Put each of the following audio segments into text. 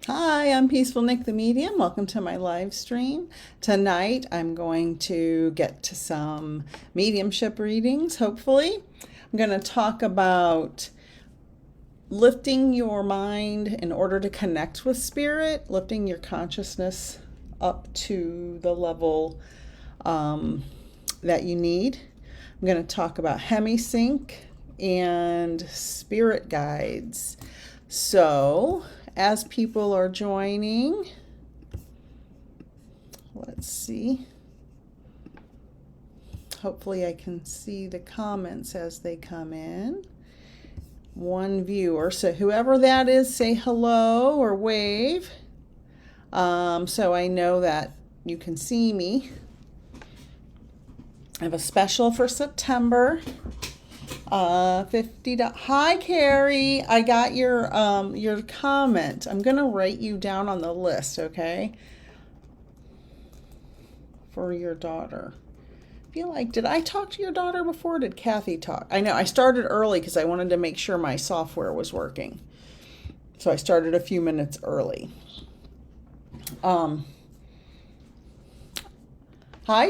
Hi, I'm Peaceful Nik the Medium. Welcome to my live stream. Tonight I'm going to get to some mediumship readings, hopefully. I'm going to talk about lifting your mind in order to connect with spirit, lifting your consciousness up to the level that you need. I'm going to talk about hemisync and spirit guides. So, as people are joining, let's see. Hopefully I can see the comments as they come in. One viewer, so whoever that is, say hello or wave, so I know that you can see me. I have a special for September. 50. Hi, Carrie. I got your comment. I'm gonna write you down on the list, okay? For your daughter. I feel like, did I talk to your daughter before? Did Kathy talk? I know I started early because I wanted to make sure my software was working. So I started a few minutes early. Hi,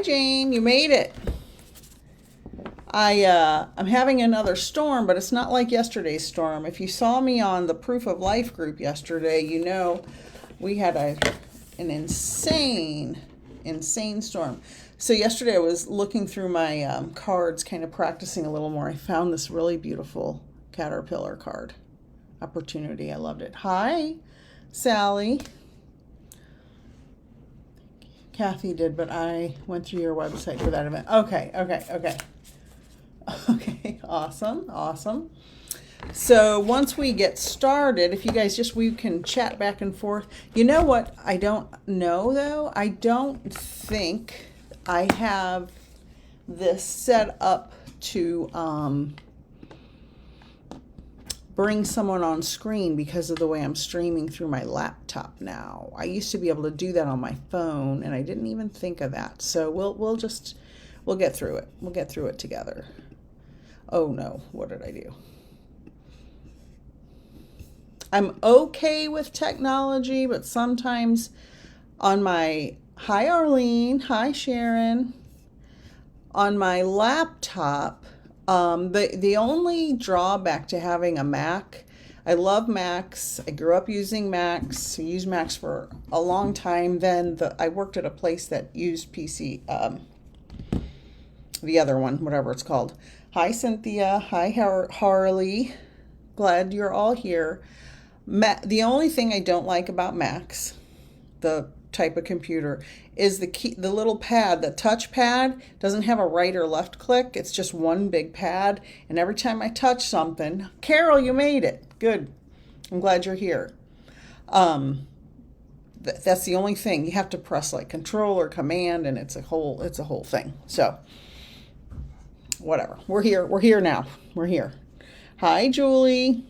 Jane. You made it. I'm having another storm, but it's not like yesterday's storm. If you saw me on the Proof of Life group yesterday, you know we had an insane storm. So yesterday I was looking through my cards, kind of practicing a little more. I found this really beautiful caterpillar card. Opportunity. I loved it. Hi, Sally. Kathy did, but I went through your website for that event. Okay. Okay, awesome. So once we get started, if you guys we can chat back and forth. You know what I don't know though? I don't think I have this set up to bring someone on screen because of the way I'm streaming through my laptop now. I used to be able to do that on my phone and I didn't even think of that. So we'll get through it. We'll get through it together. Oh no, what did I do? I'm okay with technology, but sometimes on my, hi Arlene, hi Sharon, on my laptop, the only drawback to having a Mac, I love Macs. I grew up using Macs. I used Macs for a long time. Then I worked at a place that used PC, the other one, whatever it's called. Hi, Cynthia. Hi, Harley. Glad you're all here. The only thing I don't like about Macs, the type of computer, is the little pad. The touch pad doesn't have a right or left click. It's just one big pad. And every time I touch something, Carol, you made it. Good. I'm glad you're here. That's the only thing. You have to press like Control or Command, and it's a whole thing. So whatever. We're here now. We're here. Hi, Julie.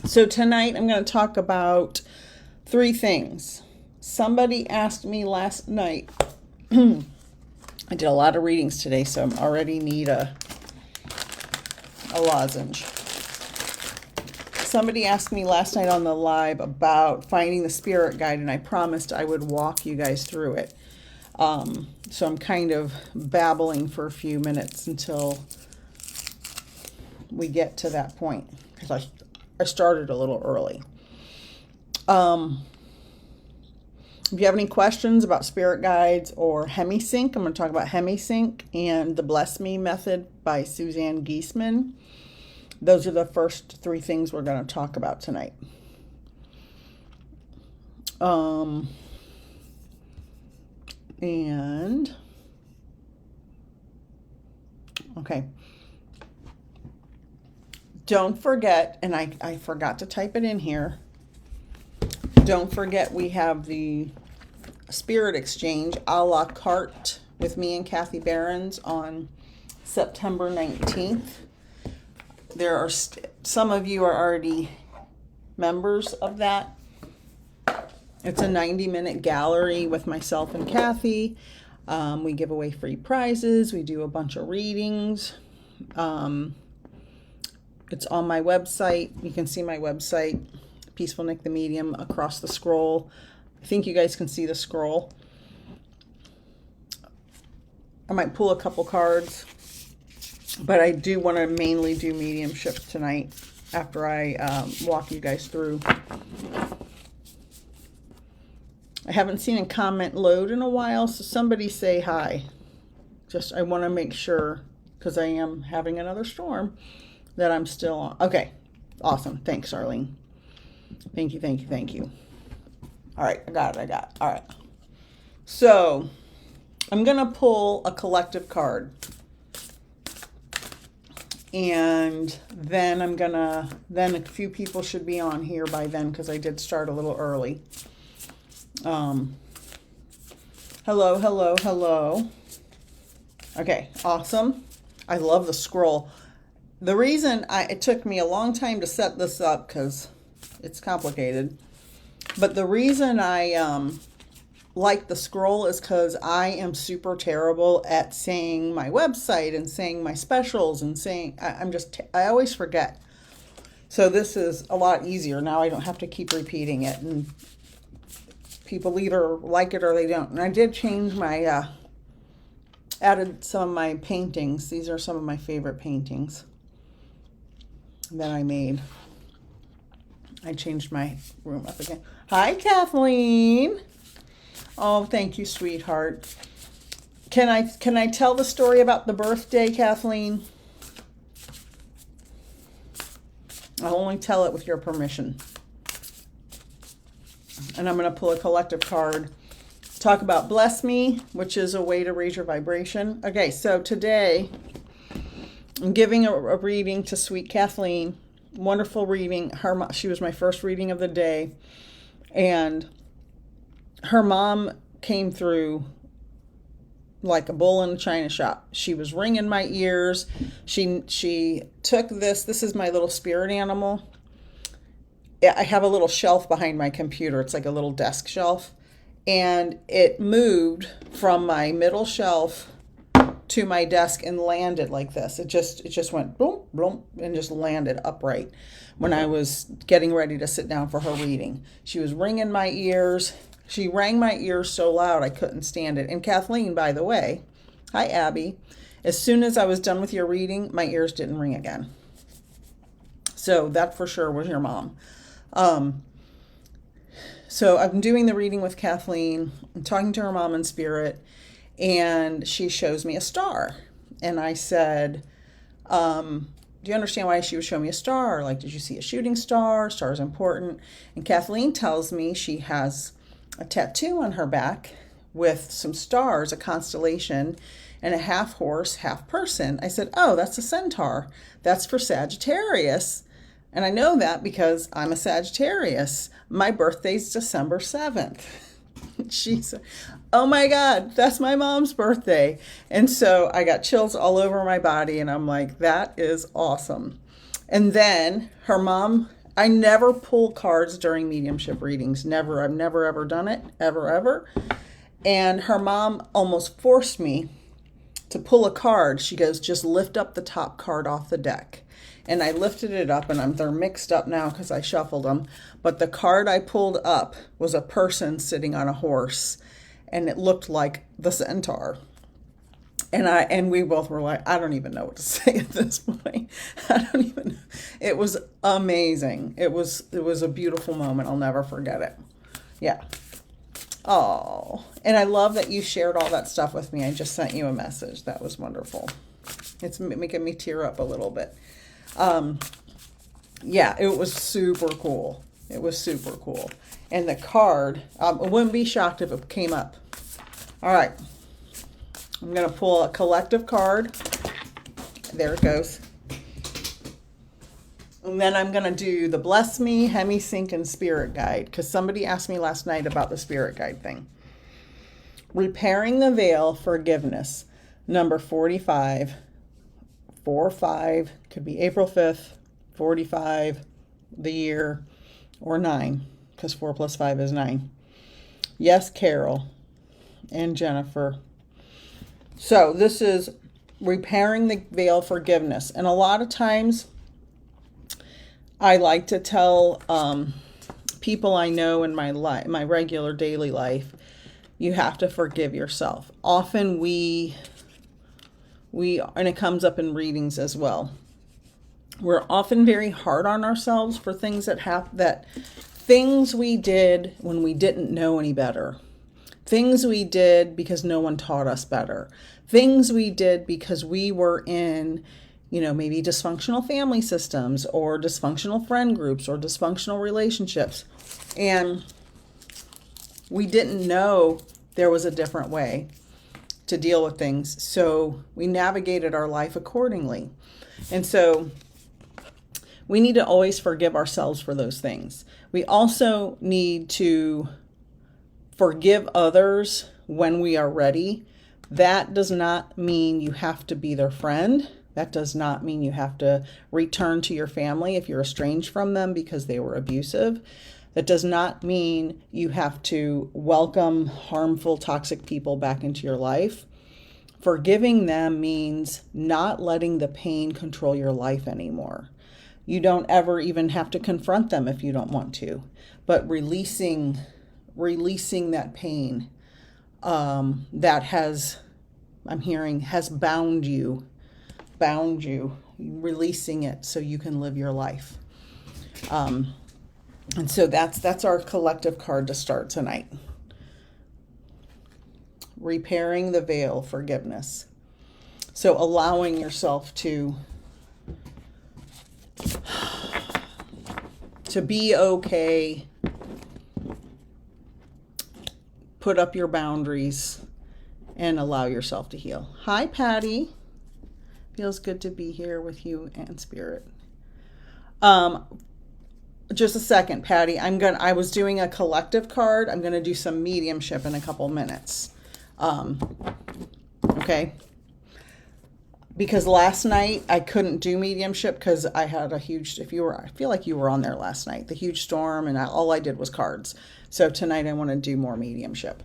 So tonight I'm going to talk about 3 things. Somebody asked me last night. I did a lot of readings today, so I already need a lozenge. Somebody asked me last night on the live about finding the spirit guide, and I promised I would walk you guys through it. So I'm kind of babbling for a few minutes until we get to that point, because I started a little early. If you have any questions about spirit guides or hemisync, I'm going to talk about hemisync and the Bless Me method by Suzanne Giesemann. Those are the first 3 things we're going to talk about tonight. Okay. Don't forget, and I forgot to type it in here. Don't forget we have the Spirit Exchange a la carte with me and Kathy Behrens on September 19th. There are some of you are already members of that. It's a 90-minute gallery with myself and Kathy. We give away free prizes. We do a bunch of readings. It's on my website. You can see my website, Peaceful Nik the Medium across the scroll. I think you guys can see the scroll. I might pull a couple cards, but I do want to mainly do mediumship tonight after I walk you guys through. I haven't seen a comment load in a while, so somebody say hi. I want to make sure, because I am having another storm, that I'm still on. Okay, awesome. Thanks, Arlene. Thank you, thank you, thank you. All right, I got it. All right. So I'm going to pull a collective card. And then then a few people should be on here by then, because I did start a little early. Hello, hello, hello. Okay, awesome. I love the scroll. The reason it took me a long time to set this up, because it's complicated, but the reason I like the scroll is because I am super terrible at saying my website and saying my specials and saying, I always forget. So this is a lot easier. Now I don't have to keep repeating it, and people either like it or they don't. And I did change my, added some of my paintings. These are some of my favorite paintings that I made. I changed my room up again. Hi, Kathleen. Oh, thank you, sweetheart. Can I tell the story about the birthday, Kathleen? I'll only tell it with your permission. And I'm going to pull a collective card. Talk about bless me, which is a way to raise your vibration. Okay, so today I'm giving a reading to sweet Kathleen. Wonderful reading. She was my first reading of the day. And her mom came through like a bull in a china shop. She was ringing my ears. She took this. This is my little spirit animal. I have a little shelf behind my computer. It's like a little desk shelf. And it moved from my middle shelf to my desk and landed like this. It just went boom, boom, and just landed upright when I was getting ready to sit down for her reading. She was ringing my ears. She rang my ears so loud I couldn't stand it. And Kathleen, by the way, hi Abby, as soon as I was done with your reading, my ears didn't ring again. So that for sure was your mom. So I'm doing the reading with Kathleen. I'm talking to her mom in spirit, and she shows me a star. And I said, do you understand why she would show me a star? Like, did you see a shooting star? Star is important. And Kathleen tells me she has a tattoo on her back with some stars, a constellation, and a half horse, half person. I said, oh, that's a centaur. That's for Sagittarius. And I know that because I'm a Sagittarius. My birthday's December 7th. She said, oh my God, that's my mom's birthday. And so I got chills all over my body, and I'm like, that is awesome. And then her mom, I never pull cards during mediumship readings. Never. I've never, ever done it. Ever. And her mom almost forced me to pull a card. She goes, just lift up the top card off the deck. And I lifted it up, and they're mixed up now because I shuffled them. But the card I pulled up was a person sitting on a horse, and it looked like the centaur. And we both were like, I don't even know what to say at this point. I don't even know. It was amazing. It was a beautiful moment. I'll never forget it. Yeah. Oh, and I love that you shared all that stuff with me. I just sent you a message. That was wonderful. It's making me tear up a little bit. Yeah, it was super cool. It was super cool. And the card, I wouldn't be shocked if it came up. All right. I'm going to pull a collective card. There it goes. And then I'm going to do the Bless Me, Hemisync, and Spirit Guide, because somebody asked me last night about the Spirit Guide thing. Repairing the Veil, Forgiveness, number 45. 4-5, could be April 5th, 45, the year, or 9, because 4 plus 5 is 9. Yes, Carol and Jennifer. So this is repairing the veil, forgiveness. And a lot of times I like to tell people I know in my life, my regular daily life, you have to forgive yourself. Often we and it comes up in readings as well. We're often very hard on ourselves for things that things we did when we didn't know any better. Things we did because no one taught us better. Things we did because we were in, maybe dysfunctional family systems or dysfunctional friend groups or dysfunctional relationships. And we didn't know there was a different way to deal with things. So we navigated our life accordingly. And so we need to always forgive ourselves for those things. We also need to forgive others when we are ready. That does not mean you have to be their friend. That does not mean you have to return to your family if you're estranged from them because they were abusive. That does not mean you have to welcome harmful, toxic people back into your life. Forgiving them means not letting the pain control your life anymore. You don't ever even have to confront them if you don't want to, but releasing that pain that has bound you, releasing it so you can live your life. And so that's our collective card to start tonight. Repairing the veil, forgiveness. So allowing yourself to be okay, put up your boundaries, and allow yourself to heal. Hi, Patty. Feels good to be here with you and Spirit. Just a second, Patty. I was doing a collective card. I'm gonna do some mediumship in a couple minutes. Okay. Because last night I couldn't do mediumship because I had a huge, I feel like you were on there last night, the huge storm, and all I did was cards. So tonight I want to do more mediumship.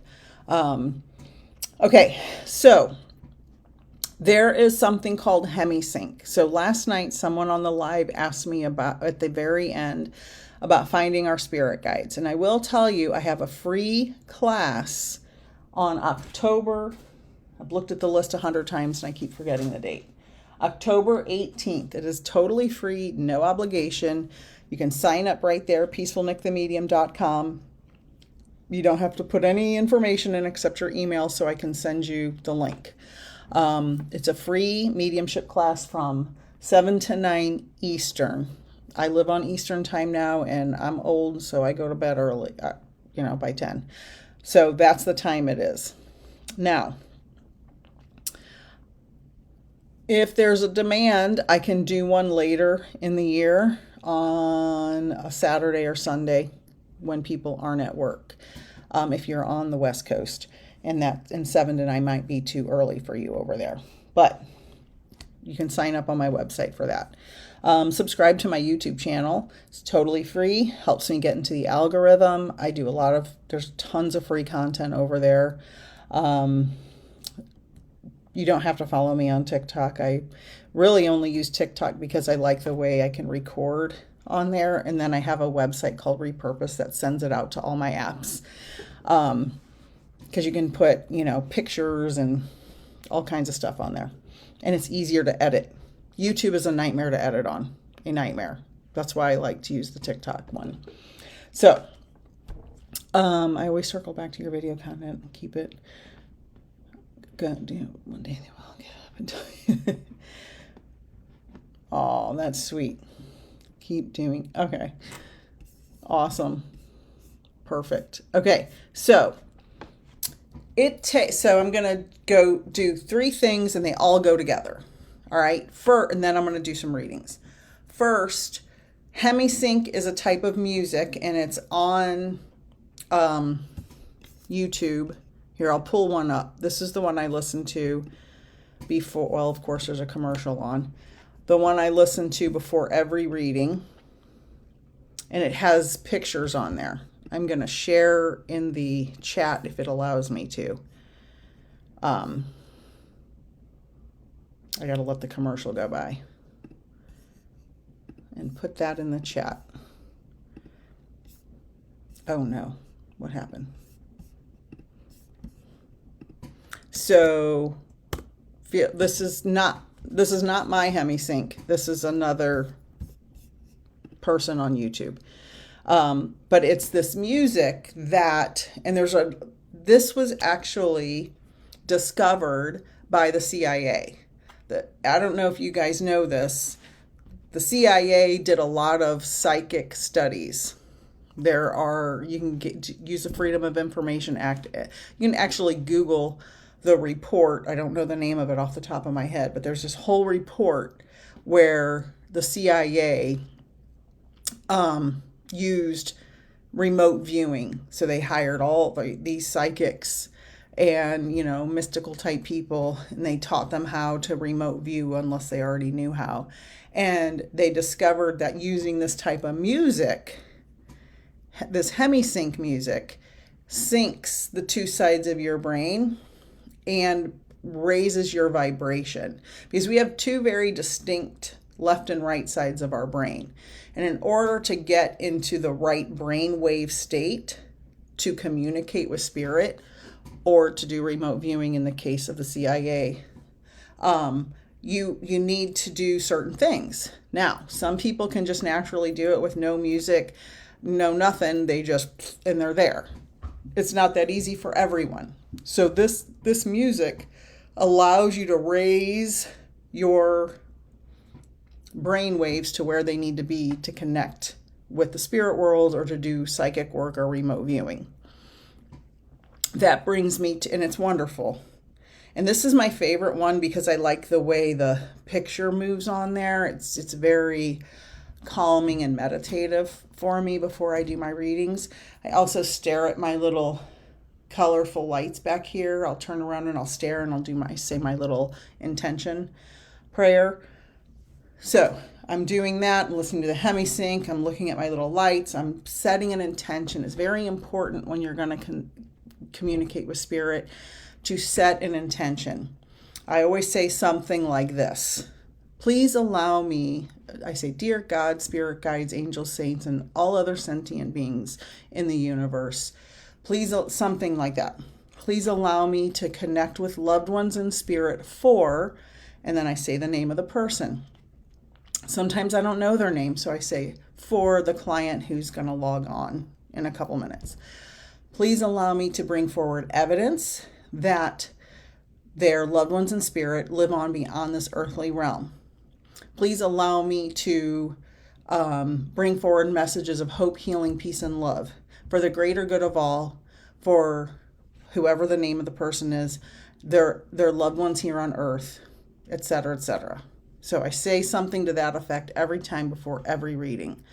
Okay, so there is something called hemisync. So last night someone on the live asked me about, at the very end, about finding our spirit guides. And I will tell you, I have a free class on October, I've looked at the list 100 times and I keep forgetting the date. October 18th. It is totally free, no obligation. You can sign up right there, peacefulnikthemedium.com. You don't have to put any information in except your email so I can send you the link. It's a free mediumship class from 7 to 9 Eastern. I live on Eastern time now and I'm old, so I go to bed early, by 10. So that's the time it is. Now, if there's a demand, I can do one later in the year on a Saturday or Sunday when people aren't at work. If you're on the West Coast, and 7 to 9 might be too early for you over there, but you can sign up on my website for that. Subscribe to my YouTube channel. It's totally free. Helps me get into the algorithm. I do there's tons of free content over there. You don't have to follow me on TikTok. I really only use TikTok because I like the way I can record on there. And then I have a website called Repurpose that sends it out to all my apps. Because you can put, pictures and all kinds of stuff on there. And it's easier to edit. YouTube is a nightmare to edit on. A nightmare. That's why I like to use the TikTok one. So, I always circle back to your video content and keep it. One day they will get up and tell you. Oh, that's sweet. Keep doing. Okay. Awesome. Perfect. Okay. So I'm going to go do 3 things and they all go together. All right. And then I'm going to do some readings. First, hemisync is a type of music and it's on YouTube. Here, I'll pull one up. This is the one I listened to before. Well, of course, there's a commercial on. The one I listen to before every reading. And it has pictures on there. I'm going to share in the chat if it allows me to. I got to let the commercial go by. And put that in the chat. Oh no, what happened? So this is not my HemiSync. This is another person on YouTube. But it's this music that, and this was actually discovered by the CIA. I don't know if you guys know this. The CIA did a lot of psychic studies. You can use the Freedom of Information Act. You can actually Google the report. I don't know the name of it off the top of my head, but there's this whole report where the CIA used remote viewing. So they hired all these psychics and, mystical type people, and they taught them how to remote view unless they already knew how. And they discovered that using this type of music, this HemiSync music, syncs the two sides of your brain and raises your vibration, because we have two very distinct left and right sides of our brain. And in order to get into the right brainwave state to communicate with spirit or to do remote viewing in the case of the CIA, you need to do certain things. Now, some people can just naturally do it with no music, no nothing. And they're there. It's not that easy for everyone. So this music allows you to raise your brain waves to where they need to be to connect with the spirit world or to do psychic work or remote viewing. That brings me to, and it's wonderful. And this is my favorite one because I like the way the picture moves on there. It's very calming and meditative for me before I do my readings. I also stare at my little colorful lights back here. I'll turn around and I'll stare and I'll say my little intention prayer. So I'm doing that. I'm listening to the HemiSync. I'm looking at my little lights. I'm setting an intention. It's very important when you're going to communicate with spirit to set an intention. I always say something like this. Please allow me, I say, dear God, spirit guides, angels, saints, and all other sentient beings in the universe. Please, something like that. Please allow me to connect with loved ones in spirit and then I say the name of the person. Sometimes I don't know their name, so I say for the client who's going to log on in a couple minutes. Please allow me to bring forward evidence that their loved ones in spirit live on beyond this earthly realm. Please allow me to bring forward messages of hope, healing, peace, and love for the greater good of all, for whoever the name of the person is, their loved ones here on earth, etc., etc. So I say something to that effect every time before every reading.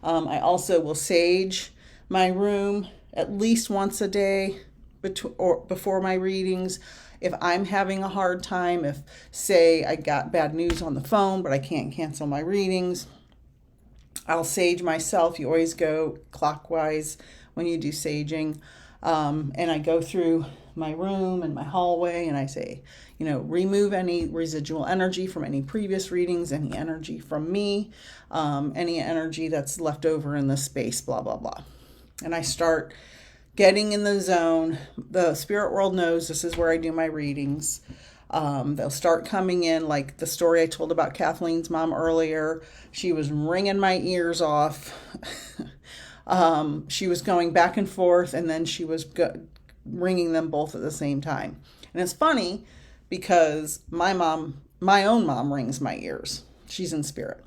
I also will sage my room at least once a day before my readings. If I'm having a hard time, if, say, I got bad news on the phone, but I can't cancel my readings, I'll sage myself. You always go clockwise when you do saging. And I go through my room and my hallway and I say, remove any residual energy from any previous readings, any energy from me, any energy that's left over in the space, blah, blah, blah. And I start getting in the zone. The spirit world knows this is where I do my readings. They'll start coming in, like the story I told about Kathleen's mom earlier. She was ringing my ears off. She was going back and forth, and then she was ringing them both at the same time. And it's funny because my own mom rings my ears. She's in spirit.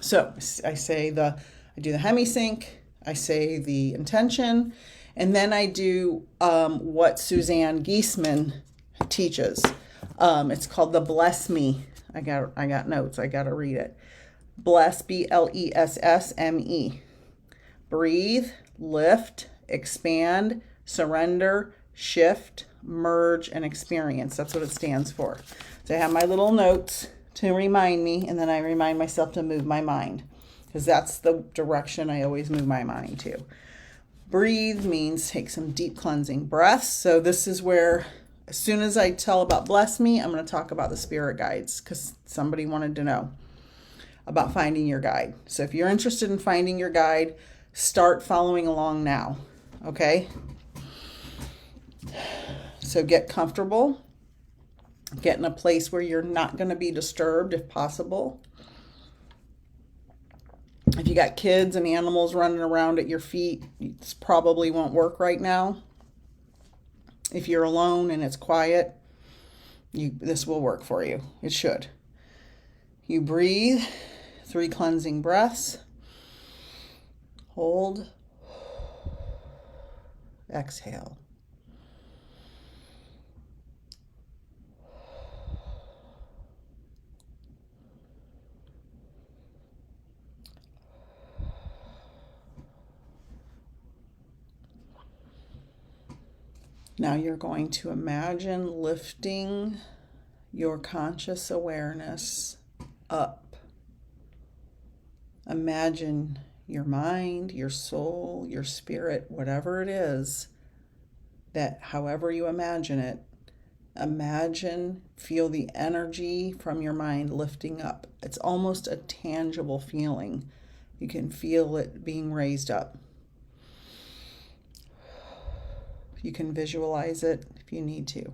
So I do the HemiSync, I say the intention, and then I do what Suzanne Giesemann teaches. It's called the Bless Me. I got notes. I got to read it. Bless, BLESSME. Breathe, lift, expand, surrender, shift, merge, and experience. That's what it stands for. So I have my little notes to remind me, and then I remind myself to move my mind, because that's the direction I always move my mind to. Breathe means take some deep cleansing breaths. So this is where, as soon as I tell about Bless Me, I'm going to talk about the spirit guides, because somebody wanted to know about finding your guide. So if you're interested in finding your guide, start following along now, okay? So get comfortable. Get in a place where you're not going to be disturbed if possible. If you got kids and animals running around at your feet, this probably won't work right now. If you're alone and it's quiet, this will work for you. It should. You breathe 3 cleansing breaths. Hold. Exhale. Now you're going to imagine lifting your conscious awareness up. Imagine your mind, your soul, your spirit, whatever it is, that however you imagine it, feel the energy from your mind lifting up. It's almost a tangible feeling. You can feel it being raised up. You can visualize it if you need to.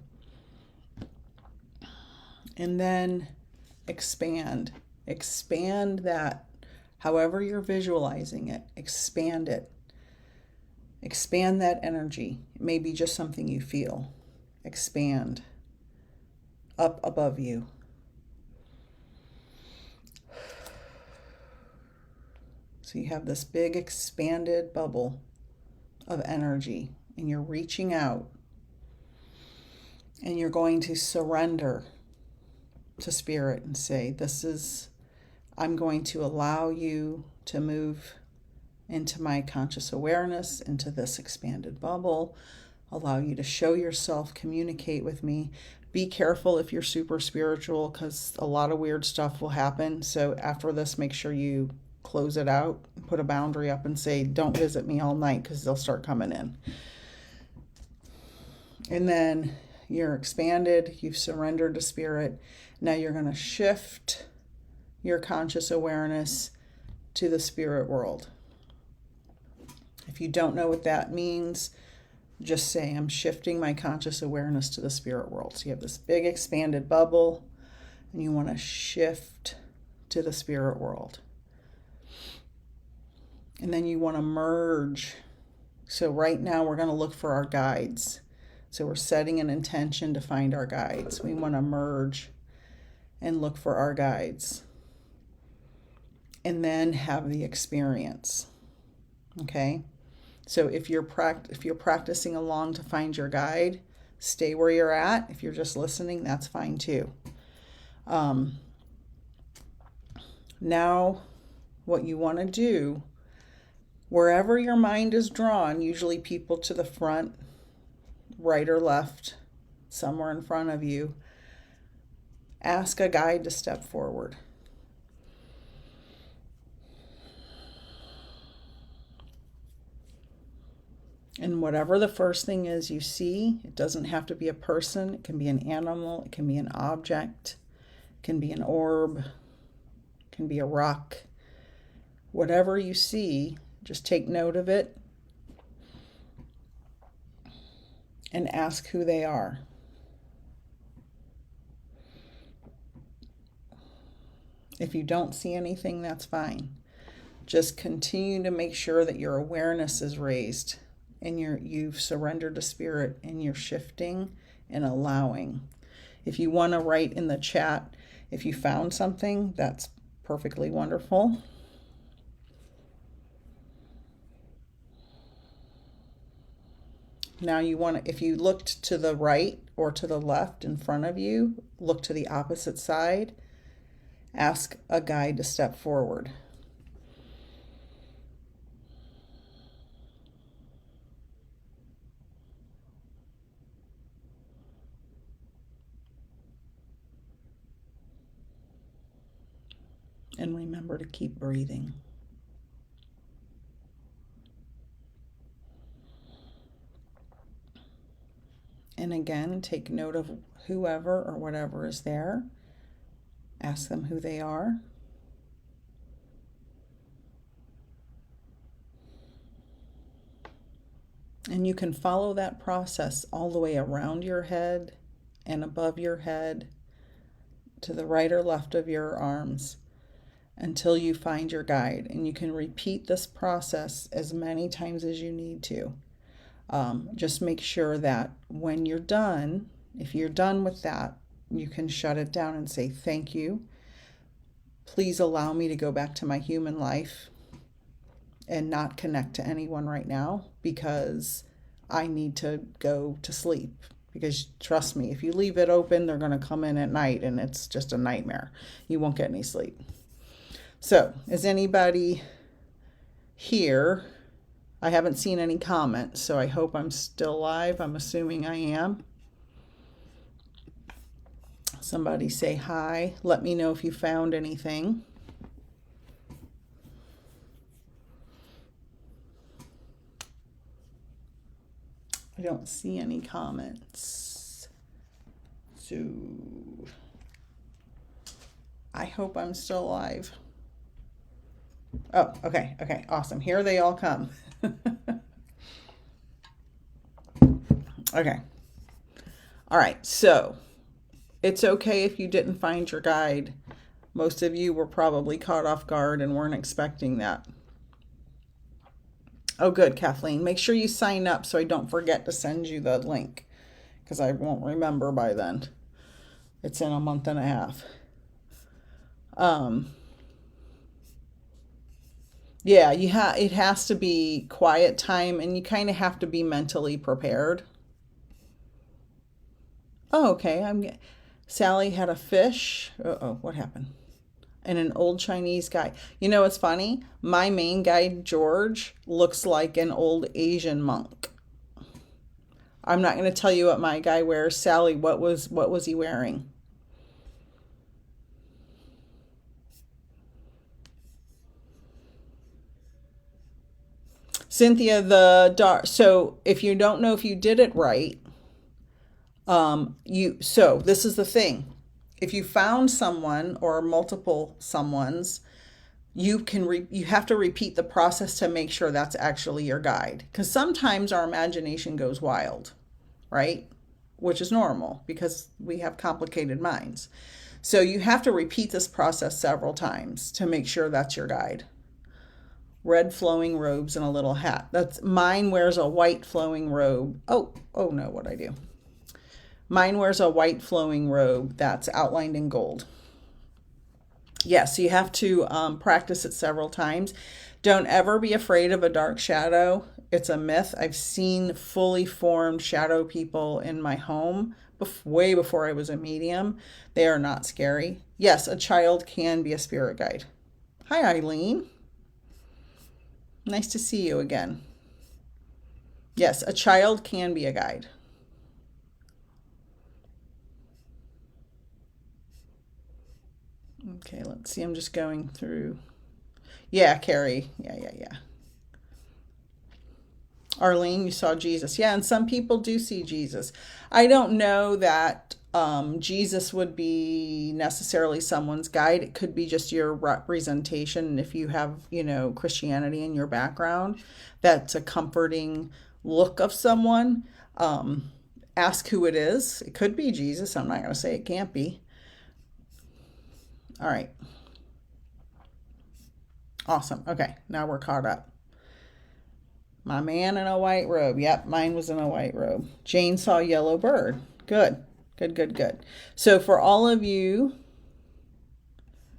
And then expand. Expand that, however you're visualizing it, expand it. Expand that energy. It may be just something you feel. Expand up above you. So you have this big expanded bubble of energy, and you're reaching out, and you're going to surrender to spirit and say, I'm going to allow you to move into my conscious awareness, into this expanded bubble, allow you to show yourself, communicate with me. Be careful if you're super spiritual, because a lot of weird stuff will happen. So after this, make sure you close it out, put a boundary up and say, don't visit me all night, because they'll start coming in. And then you're expanded, you've surrendered to spirit. Now you're going to shift your conscious awareness to the spirit world. If you don't know what that means, just say, I'm shifting my conscious awareness to the spirit world. So you have this big expanded bubble, and you want to shift to the spirit world. And then you want to merge. So right now we're going to look for our guides. So we're setting an intention to find our guides. We want to merge and look for our guides. And then have the experience. Okay? So if you're practicing along to find your guide, stay where you're at. If you're just listening, that's fine too. Now, what you want to do, wherever your mind is drawn, usually people to the front, right or left, somewhere in front of you, ask a guide to step forward. And whatever the first thing is you see, it doesn't have to be a person. It can be an animal. It can be an object. It can be an orb. It can be a rock. Whatever you see, just take note of it and ask who they are. If you don't see anything, that's fine. Just continue to make sure that your awareness is raised and you've surrendered to spirit, and you're shifting and allowing. If you want to write in the chat if you found something, that's perfectly wonderful. Now if you looked to the right or to the left in front of you, look to the opposite side, ask a guide to step forward. And remember to keep breathing. And again, take note of whoever or whatever is there. Ask them who they are. And you can follow that process all the way around your head and above your head to the right or left of your arms until you find your guide. And you can repeat this process as many times as you need to. Just make sure that when you're done, if you're done with that, you can shut it down and say, thank you. Please allow me to go back to my human life and not connect to anyone right now because I need to go to sleep. Because trust me, if you leave it open, they're going to come in at night and it's just a nightmare. You won't get any sleep. So, is anybody here? I haven't seen any comments, so I hope I'm still live. I'm assuming I am. Somebody say hi. Let me know if you found anything. I don't see any comments. So I hope I'm still live. Oh, okay. Okay, awesome. Here they all come. Okay. All right, so it's okay if you didn't find your guide. Most of you were probably caught off guard and weren't expecting that. Oh, good, Kathleen. Make sure you sign up so I don't forget to send you the link because I won't remember by then. It's in a month and a half. Yeah, it has to be quiet time and you kind of have to be mentally prepared. Oh, okay. Sally had a fish. Uh-oh, what happened? And an old Chinese guy. You know, it's funny. My main guide, George, looks like an old Asian monk. I'm not going to tell you what my guy wears. Sally, what was he wearing? Cynthia, so if you don't know if you did it right, so this is the thing. If you found someone or multiple someones, you have to repeat the process to make sure that's actually your guide. Because sometimes our imagination goes wild, right? Which is normal because we have complicated minds. So you have to repeat this process several times to make sure that's your guide. Red flowing robes and a little hat. Mine wears a white flowing robe. Oh no, what'd I do? Mine wears a white flowing robe that's outlined in gold. Yes, you have to practice it several times. Don't ever be afraid of a dark shadow. It's a myth. I've seen fully formed shadow people in my home way before I was a medium. They are not scary. Yes, a child can be a spirit guide. Hi, Eileen. Nice to see you again. Yes, a child can be a guide. Okay, let's see. I'm just going through. Yeah, Carrie. Yeah. Arlene, you saw Jesus. Yeah, and some people do see Jesus. I don't know that Jesus would be necessarily someone's guide. It could be just your representation. If you have, Christianity in your background, that's a comforting look of someone. Ask who it is. It could be Jesus. I'm not going to say it can't be. All right. Awesome. Okay, now we're caught up. My man in a white robe. Yep, mine was in a white robe. Jane saw a yellow bird. Good. So for all of you,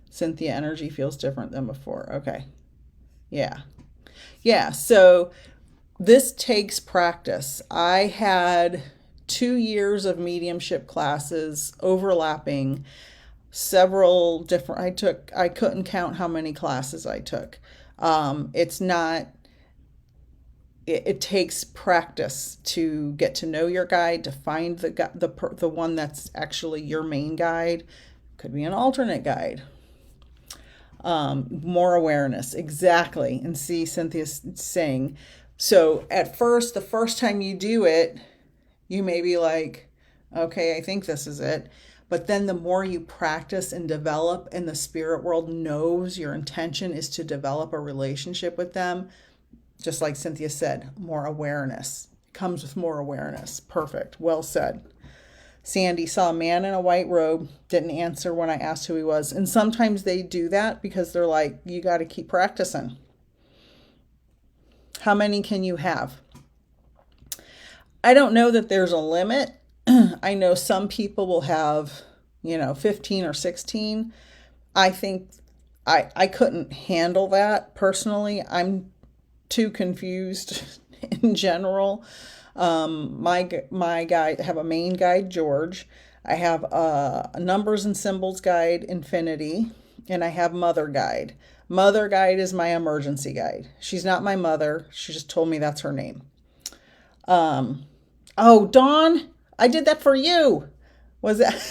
Cynthia, energy feels different than before. Okay. Yeah, so this takes practice. I had 2 years of mediumship classes overlapping several different, I couldn't count how many classes I took. It takes practice to get to know your guide, to find the one that's actually your main guide. Could be an alternate guide. More awareness, exactly. And see, Cynthia's saying, so at first, the first time you do it, you may be like, okay, I think this is it. But then the more you practice and develop, and the spirit world knows your intention is to develop a relationship with them, just like Cynthia said, more awareness. comes with more awareness. Perfect. Well said. Sandy saw a man in a white robe, didn't answer when I asked who he was. And sometimes they do that because they're like, you got to keep practicing. How many can you have? I don't know that there's a limit. I know some people will have, 15 or 16. I think I couldn't handle that personally. I'm too confused in general. My guide, I have a main guide, George. I have a numbers and symbols guide, Infinity, and I have mother guide. Mother guide is my emergency guide. She's not my mother. She just told me that's her name. Oh, Dawn, I did that for you. Was that?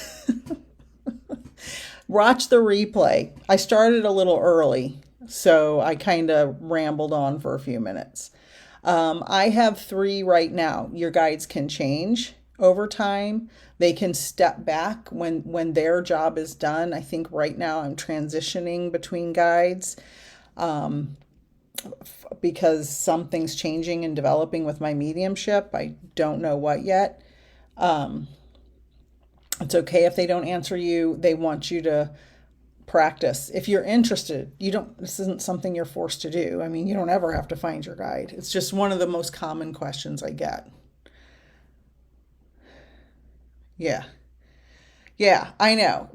Watch the replay. I started a little early, so I kind of rambled on for a few minutes. I have 3 right now. Your guides can change over time. They can step back when their job is done. I think right now I'm transitioning between guides because something's changing and developing with my mediumship. I don't know what yet. It's okay if they don't answer you. They want you to practice. If you're interested, this isn't something you're forced to do. I mean, you don't ever have to find your guide. It's just one of the most common questions I get. Yeah. Yeah, I know.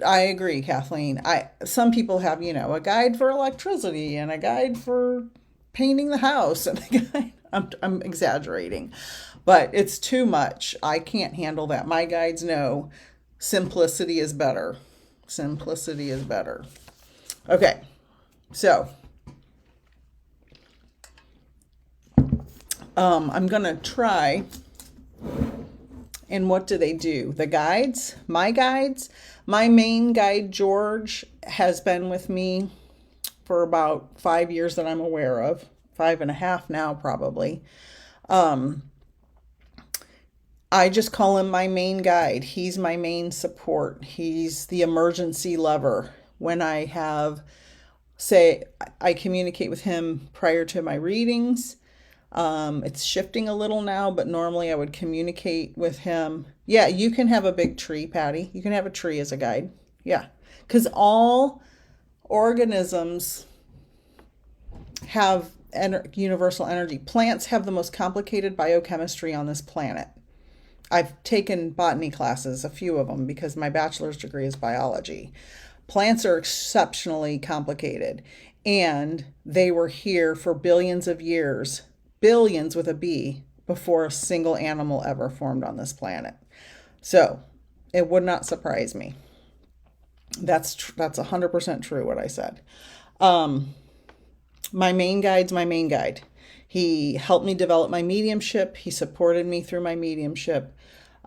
I agree, Kathleen. Some people have, a guide for electricity and a guide for painting the house and a guide. I'm exaggerating, but it's too much. I can't handle that. My guides know simplicity is better. Simplicity is better. Okay, so I'm going to try. And what do they do? The guides, my main guide, George, has been with me for about 5 years that I'm aware of. 5.5 now, probably. I just call him my main guide. He's my main support. He's the emergency lever. When I I communicate with him prior to my readings. It's shifting a little now, but normally I would communicate with him. Yeah, you can have a big tree, Patty. You can have a tree as a guide. Yeah, because all organisms have universal energy. Plants have the most complicated biochemistry on this planet. I've taken botany classes, a few of them, because my bachelor's degree is biology. Plants are exceptionally complicated, and they were here for billions of years, billions with a B, before a single animal ever formed on this planet. So it would not surprise me. That's 100% true what I said. My main guide's my main guide. He helped me develop my mediumship. He supported me through my mediumship.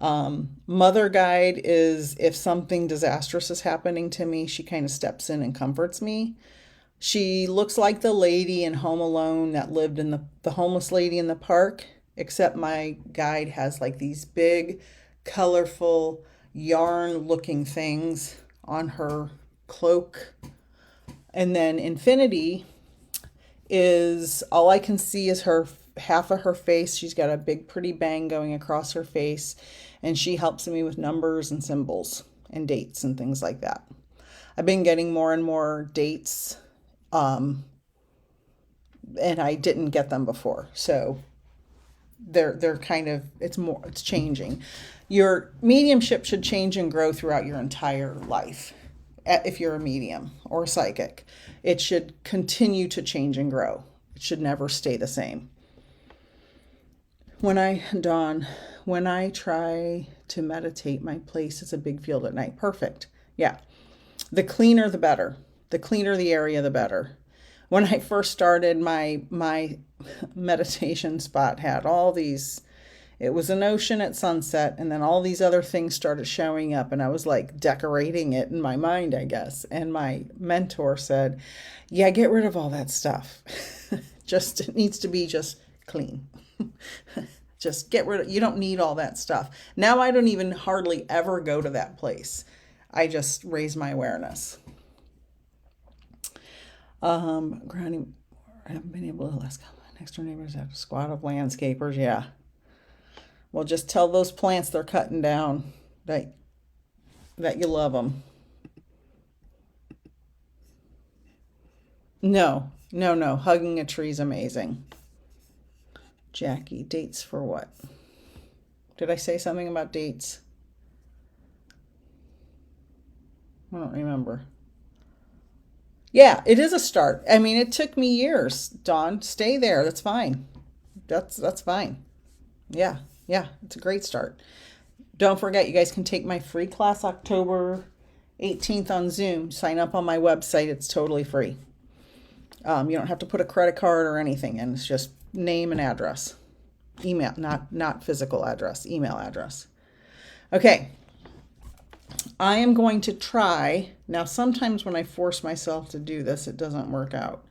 Mother guide is if something disastrous is happening to me, she kind of steps in and comforts me. She looks like the lady in Home Alone that lived in the homeless lady in the park, except my guide has like these big, colorful, yarn-looking things on her cloak. And then Infinity is, all I can see is half of her face. She's got a big, pretty bang going across her face, and she helps me with numbers and symbols and dates and things like that. I've been getting more and more dates, and I didn't get them before. So they're kind of, it's changing. Your mediumship should change and grow throughout your entire life. If you're a medium or a psychic, it should continue to change and grow. It should never stay the same. When I try to meditate, my place is a big field at night. Perfect. Yeah. The cleaner, the better. The cleaner the area, the better. When I first started, my meditation spot had all these, it was an ocean at sunset, and then all these other things started showing up, and I was like decorating it in my mind, I guess. And my mentor said, yeah, get rid of all that stuff. It needs to be just clean. Just get rid of, you don't need all that stuff. Now I don't even hardly ever go to that place. I just raise my awareness. Grounding, I haven't been able to, next door neighbors have a squad of landscapers. Yeah. Well, just tell those plants they're cutting down that you love them. No, no, no. Hugging a tree is amazing. Jackie, dates for what? Did I say something about dates? I don't remember. Yeah, it is a start. I mean, it took me years. Dawn, stay there. That's fine. That's fine. Yeah, yeah, it's a great start. Don't forget, you guys can take my free class October 18th on Zoom. Sign up on my website. It's totally free. You don't have to put a credit card or anything, and it's just name and address. Email, not physical address, email address. Okay. I am going to try. Now, sometimes when I force myself to do this, it doesn't work out.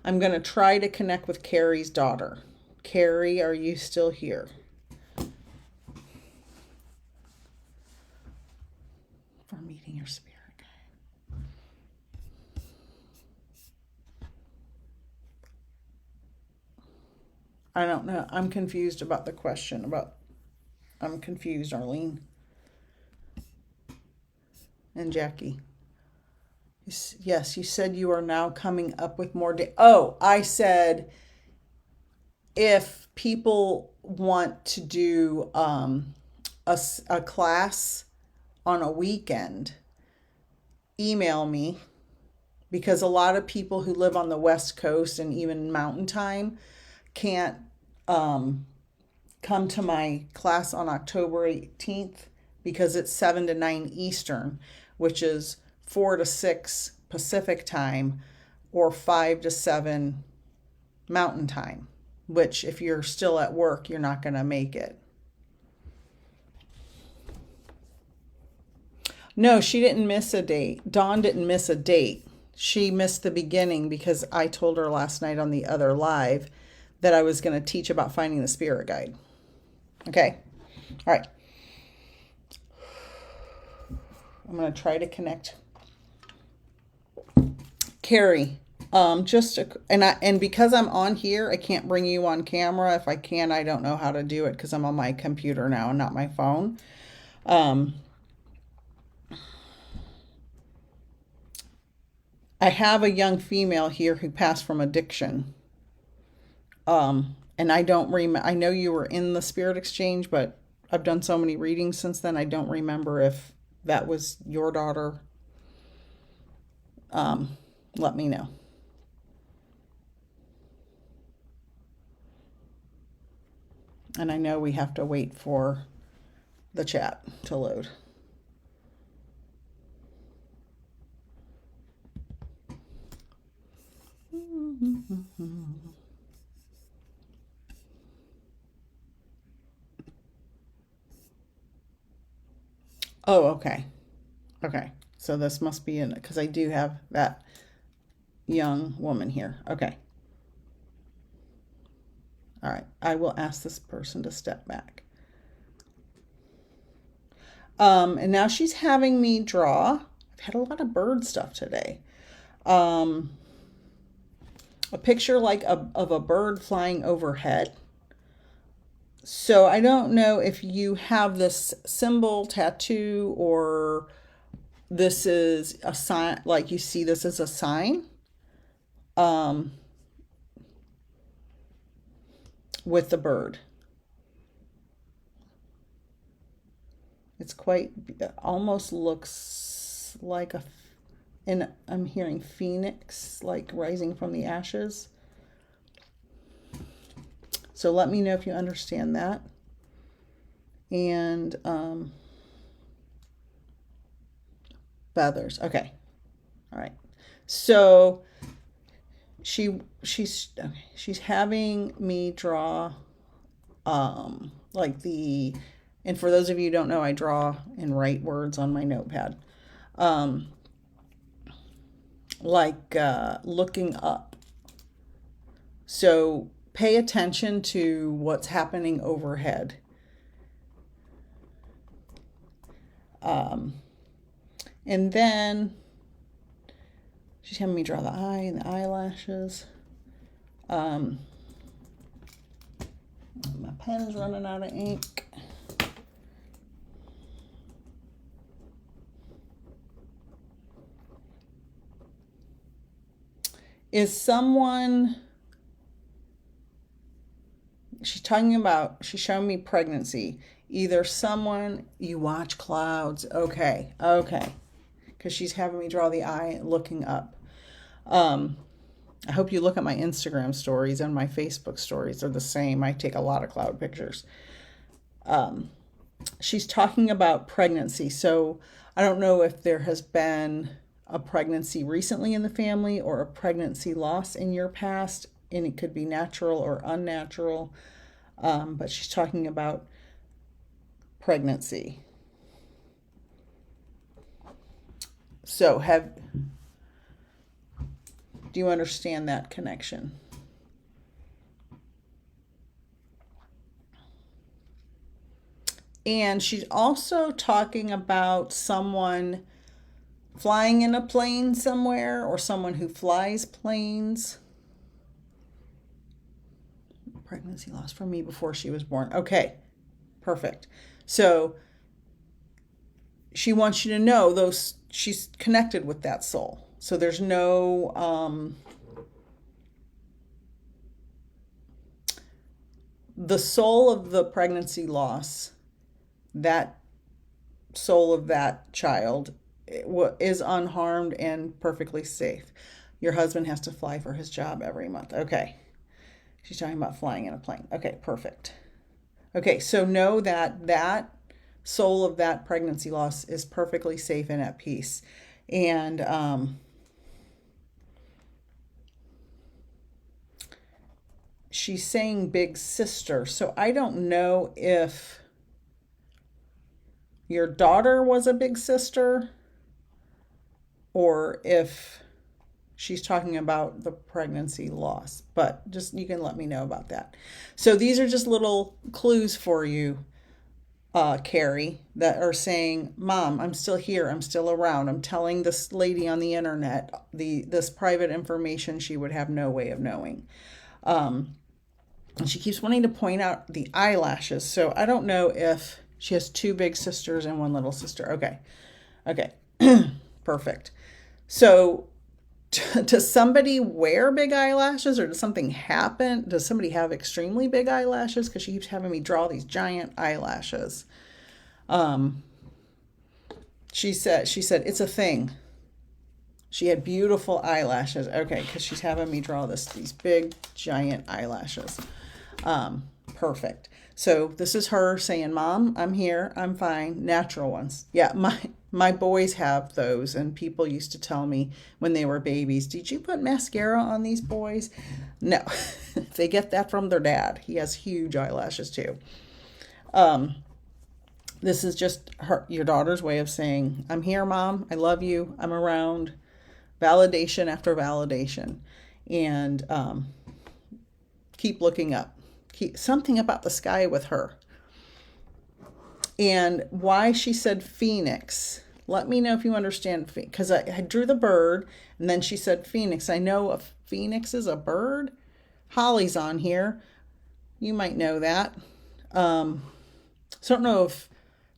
I'm going to try to connect with Carrie's daughter. Carrie, are you still here? For meeting your spirit guide. I don't know. I'm confused about the question. I'm confused, Arlene. And Jackie. Yes, you said you are now coming up with more Oh, I said if people want to do a class on a weekend, email me, because a lot of people who live on the West Coast and even Mountain Time can't come to my class on October 18th because it's 7 to 9 Eastern, which is 4 to 6 Pacific Time or 5 to 7 Mountain Time, which if you're still at work, you're not going to make it. No, she didn't miss a date. Dawn didn't miss a date. She missed the beginning because I told her last night on the other live that I was going to teach about finding the spirit guide. Okay. All right. I'm going to try to connect. Carrie, and because I'm on here, I can't bring you on camera. If I can, I don't know how to do it because I'm on my computer now and not my phone. I have a young female here who passed from addiction. And I don't remember, I know you were in the spirit exchange, but I've done so many readings since then. I don't remember if that was your daughter. Let me know. And I know we have to wait for the chat to load. Oh, okay. Okay. So this must be in it because I do have that young woman here. Okay. All right. I will ask this person to step back. And now she's having me draw. I've had a lot of bird stuff today. A picture like of a bird flying overhead. So I don't know if you have this symbol tattoo or this is a sign, like you see this as a sign. With the bird. It's almost looks like and I'm hearing phoenix, like rising from the ashes. So let me know if you understand that. And feathers. Okay. All right. So she's having me draw like and for those of you who don't know, I draw and write words on my notepad. Looking up. So pay attention to what's happening overhead. And then she's having me draw the eye and the eyelashes. My pen's running out of ink. Is someone, she's showing me pregnancy. Either someone, you watch clouds. Okay. Because she's having me draw the eye looking up. I hope you look at my Instagram stories and my Facebook stories. They're the same. I take a lot of cloud pictures. She's talking about pregnancy. So I don't know if there has been a pregnancy recently in the family or a pregnancy loss in your past, and it could be natural or unnatural. But she's talking about pregnancy. So do you understand that connection? And she's also talking about someone flying in a plane somewhere, or someone who flies planes. Pregnancy loss for me before she was born. Okay, perfect. So she wants you to know she's connected with that soul. So there's no the soul of the pregnancy loss, that soul of that child is unharmed and perfectly safe. Your husband has to fly for his job every month. Okay. She's talking about flying in a plane. Okay, perfect. Okay, so know that soul of that pregnancy loss is perfectly safe and at peace. And she's saying big sister. So I don't know if your daughter was a big sister or if she's talking about the pregnancy loss, but just you can let me know about that. So these are just little clues for you, Carrie, that are saying, Mom, I'm still here. I'm still around. I'm telling this lady on the internet this private information she would have no way of knowing. And she keeps wanting to point out the eyelashes. So I don't know if she has two big sisters and one little sister. Okay. Perfect. So does somebody wear big eyelashes, or does something happen? Does somebody have extremely big eyelashes? Because she keeps having me draw these giant eyelashes. She said it's a thing. She had beautiful eyelashes. Okay, because she's having me draw these big giant eyelashes. Perfect. So this is her saying, Mom, I'm here. I'm fine. Natural ones. Yeah, my boys have those, and people used to tell me when they were babies, did you put mascara on these boys? No, they get that from their dad. He has huge eyelashes too. This is just your daughter's way of saying, I'm here, Mom. I love you. I'm around. Validation after validation. And keep looking up. Something about the sky with her. And why she said phoenix. Let me know if you understand, because I drew the bird and then she said phoenix. I know a phoenix is a bird. Holly's on here. You might know that. So I don't know if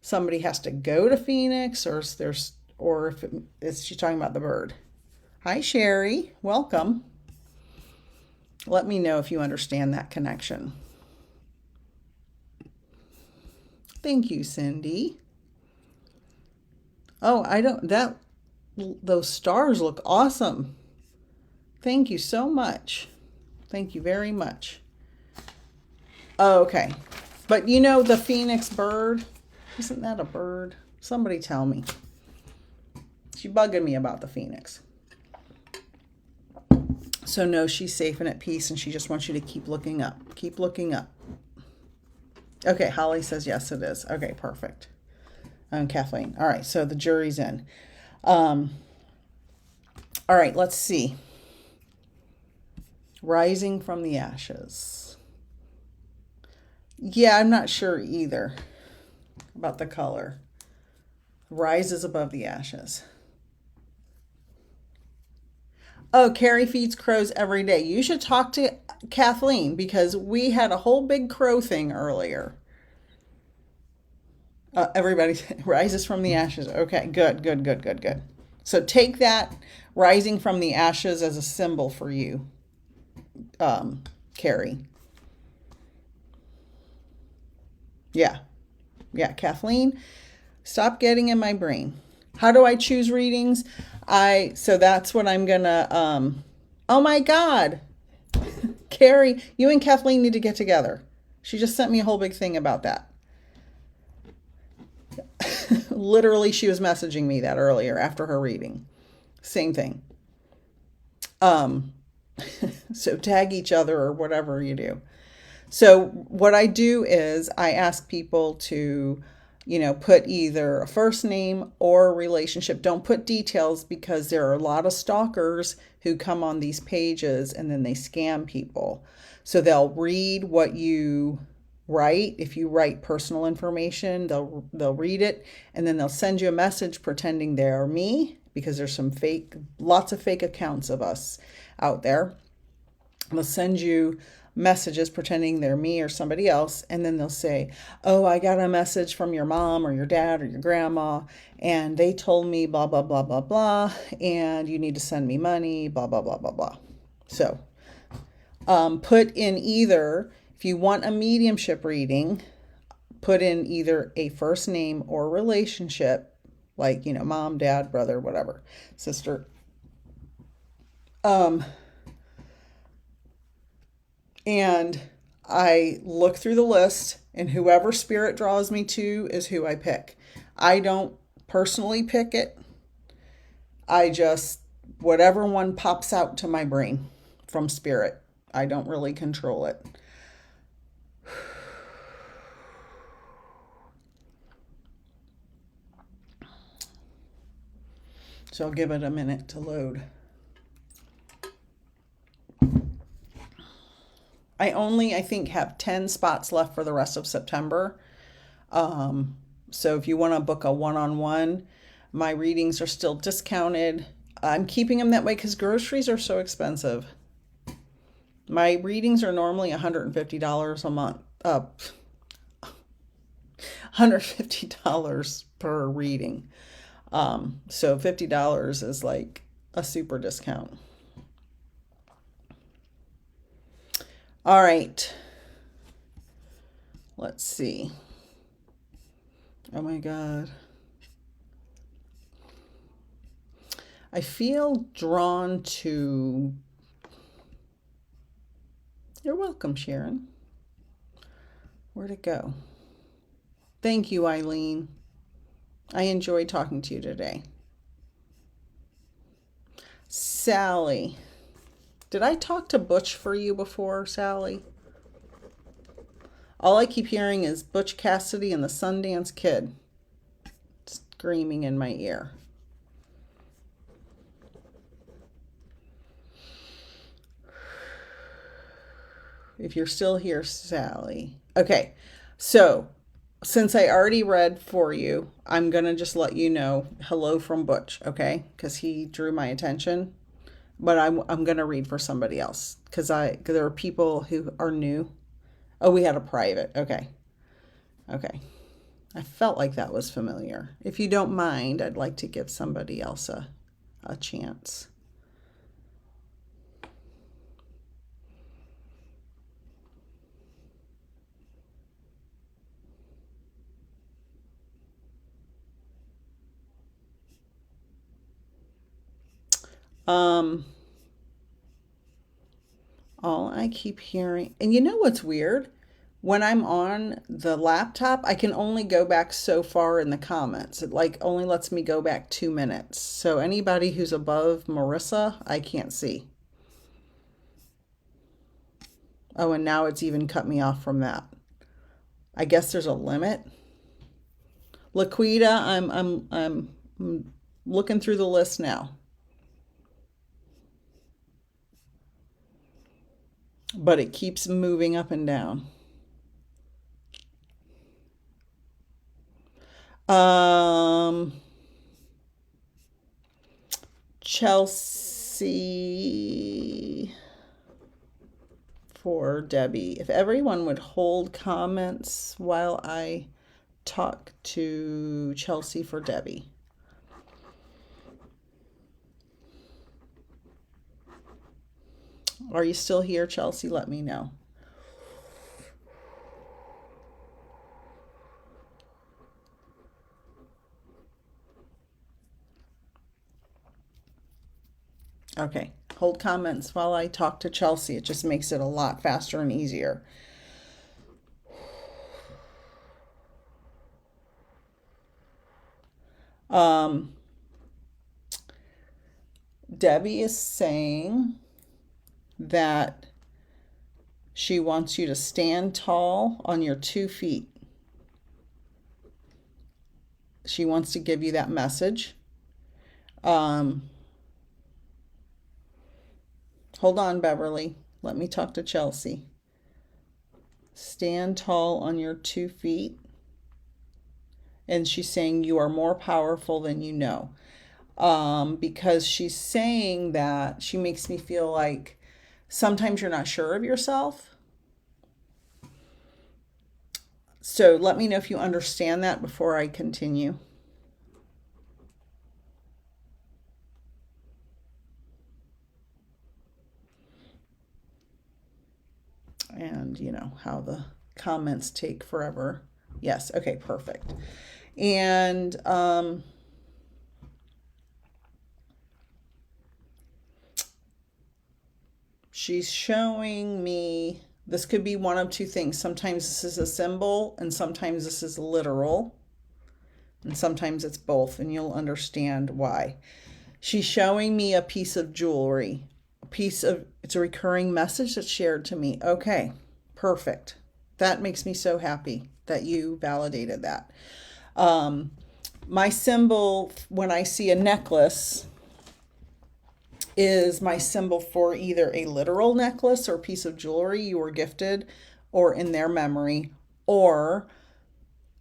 somebody has to go to Phoenix or if she's talking about the bird. Hi, Sherry. Welcome. Let me know if you understand that connection. Thank you, Cindy. Oh, those stars look awesome. Thank you so much. Thank you very much. Okay. But you know the phoenix bird? Isn't that a bird? Somebody tell me. She's bugging me about the phoenix. So no, she's safe and at peace, and she just wants you to keep looking up. Keep looking up. Okay, Holly says yes, it is. Okay, perfect. Kathleen. All right, so the jury's in. All right, let's see. Rising from the ashes. Yeah, I'm not sure either about the color. Rises above the ashes. Oh, Carrie feeds crows every day. You should talk to Kathleen, because we had a whole big crow thing earlier. Everybody rises from the ashes. Okay, good. So take that rising from the ashes as a symbol for you, Carrie. Yeah. Yeah, Kathleen, stop getting in my brain. How do I choose readings? So that's what I'm gonna, oh my God, Carrie, you and Kathleen need to get together. She just sent me a whole big thing about that. Literally, she was messaging me that earlier after her reading. Same thing. So tag each other or whatever you do. So what I do is I ask people to, put either a first name or a relationship. Don't put details because there are a lot of stalkers who come on these pages and then they scam people. So they'll read what you write. If you write personal information, they'll read it and then they'll send you a message pretending they're me, because there's lots of fake accounts of us out there. They'll send you messages pretending they're me or somebody else, and then they'll say, oh, I got a message from your mom or your dad or your grandma, and they told me blah, blah, blah, blah, blah, and you need to send me money, blah, blah, blah, blah, blah. So put in either, if you want a mediumship reading, put in either a first name or relationship, like, mom, dad, brother, whatever, sister. And I look through the list, and whoever spirit draws me to is who I pick. I don't personally pick it. I just, whatever one pops out to my brain from spirit, I don't really control it. So I'll give it a minute to load. I think, have 10 spots left for the rest of September. So if you want to book a one-on-one, my readings are still discounted. I'm keeping them that way because groceries are so expensive. My readings are normally $150 a month. $150 per reading. So $50 is like a super discount. All right. Let's see. Oh my God. I feel drawn to... You're welcome, Sharon. Where'd it go? Thank you, Eileen. I enjoyed talking to you today. Sally. Did I talk to Butch for you before, Sally? All I keep hearing is Butch Cassidy and the Sundance Kid screaming in my ear. If you're still here, Sally. Okay, so since I already read for you, I'm going to just let you know hello from Butch, okay? Because he drew my attention. But I'm going to read for somebody else because there are people who are new. Oh, we had a private. Okay. I felt like that was familiar. If you don't mind, I'd like to give somebody else a chance. All I keep hearing, and you know what's weird? When I'm on the laptop, I can only go back so far in the comments. It only lets me go back 2 minutes. So anybody who's above Marissa, I can't see. Oh, and now it's even cut me off from that. I guess there's a limit. Laquita, I'm looking through the list now. But it keeps moving up and down. Chelsea for Debbie. If everyone would hold comments while I talk to Chelsea for Debbie. Are you still here, Chelsea? Let me know. Okay, hold comments while I talk to Chelsea. It just makes it a lot faster and easier. Debbie is saying that she wants you to stand tall on your 2 feet. She wants to give you that message. Hold on, Beverly. Let me talk to Chelsea. Stand tall on your 2 feet. And she's saying you are more powerful than you know. Because she's saying that she makes me feel like sometimes you're not sure of yourself. So let me know if you understand that before I continue. And you know how the comments take forever. Yes, okay, perfect. And she's showing me, this could be one of two things. Sometimes this is a symbol and sometimes this is literal. And sometimes it's both, and you'll understand why. She's showing me a piece of jewelry. It's a recurring message that's shared to me. Okay, perfect. That makes me so happy that you validated that. My symbol when I see a necklace is my symbol for either a literal necklace or piece of jewelry you were gifted or in their memory, or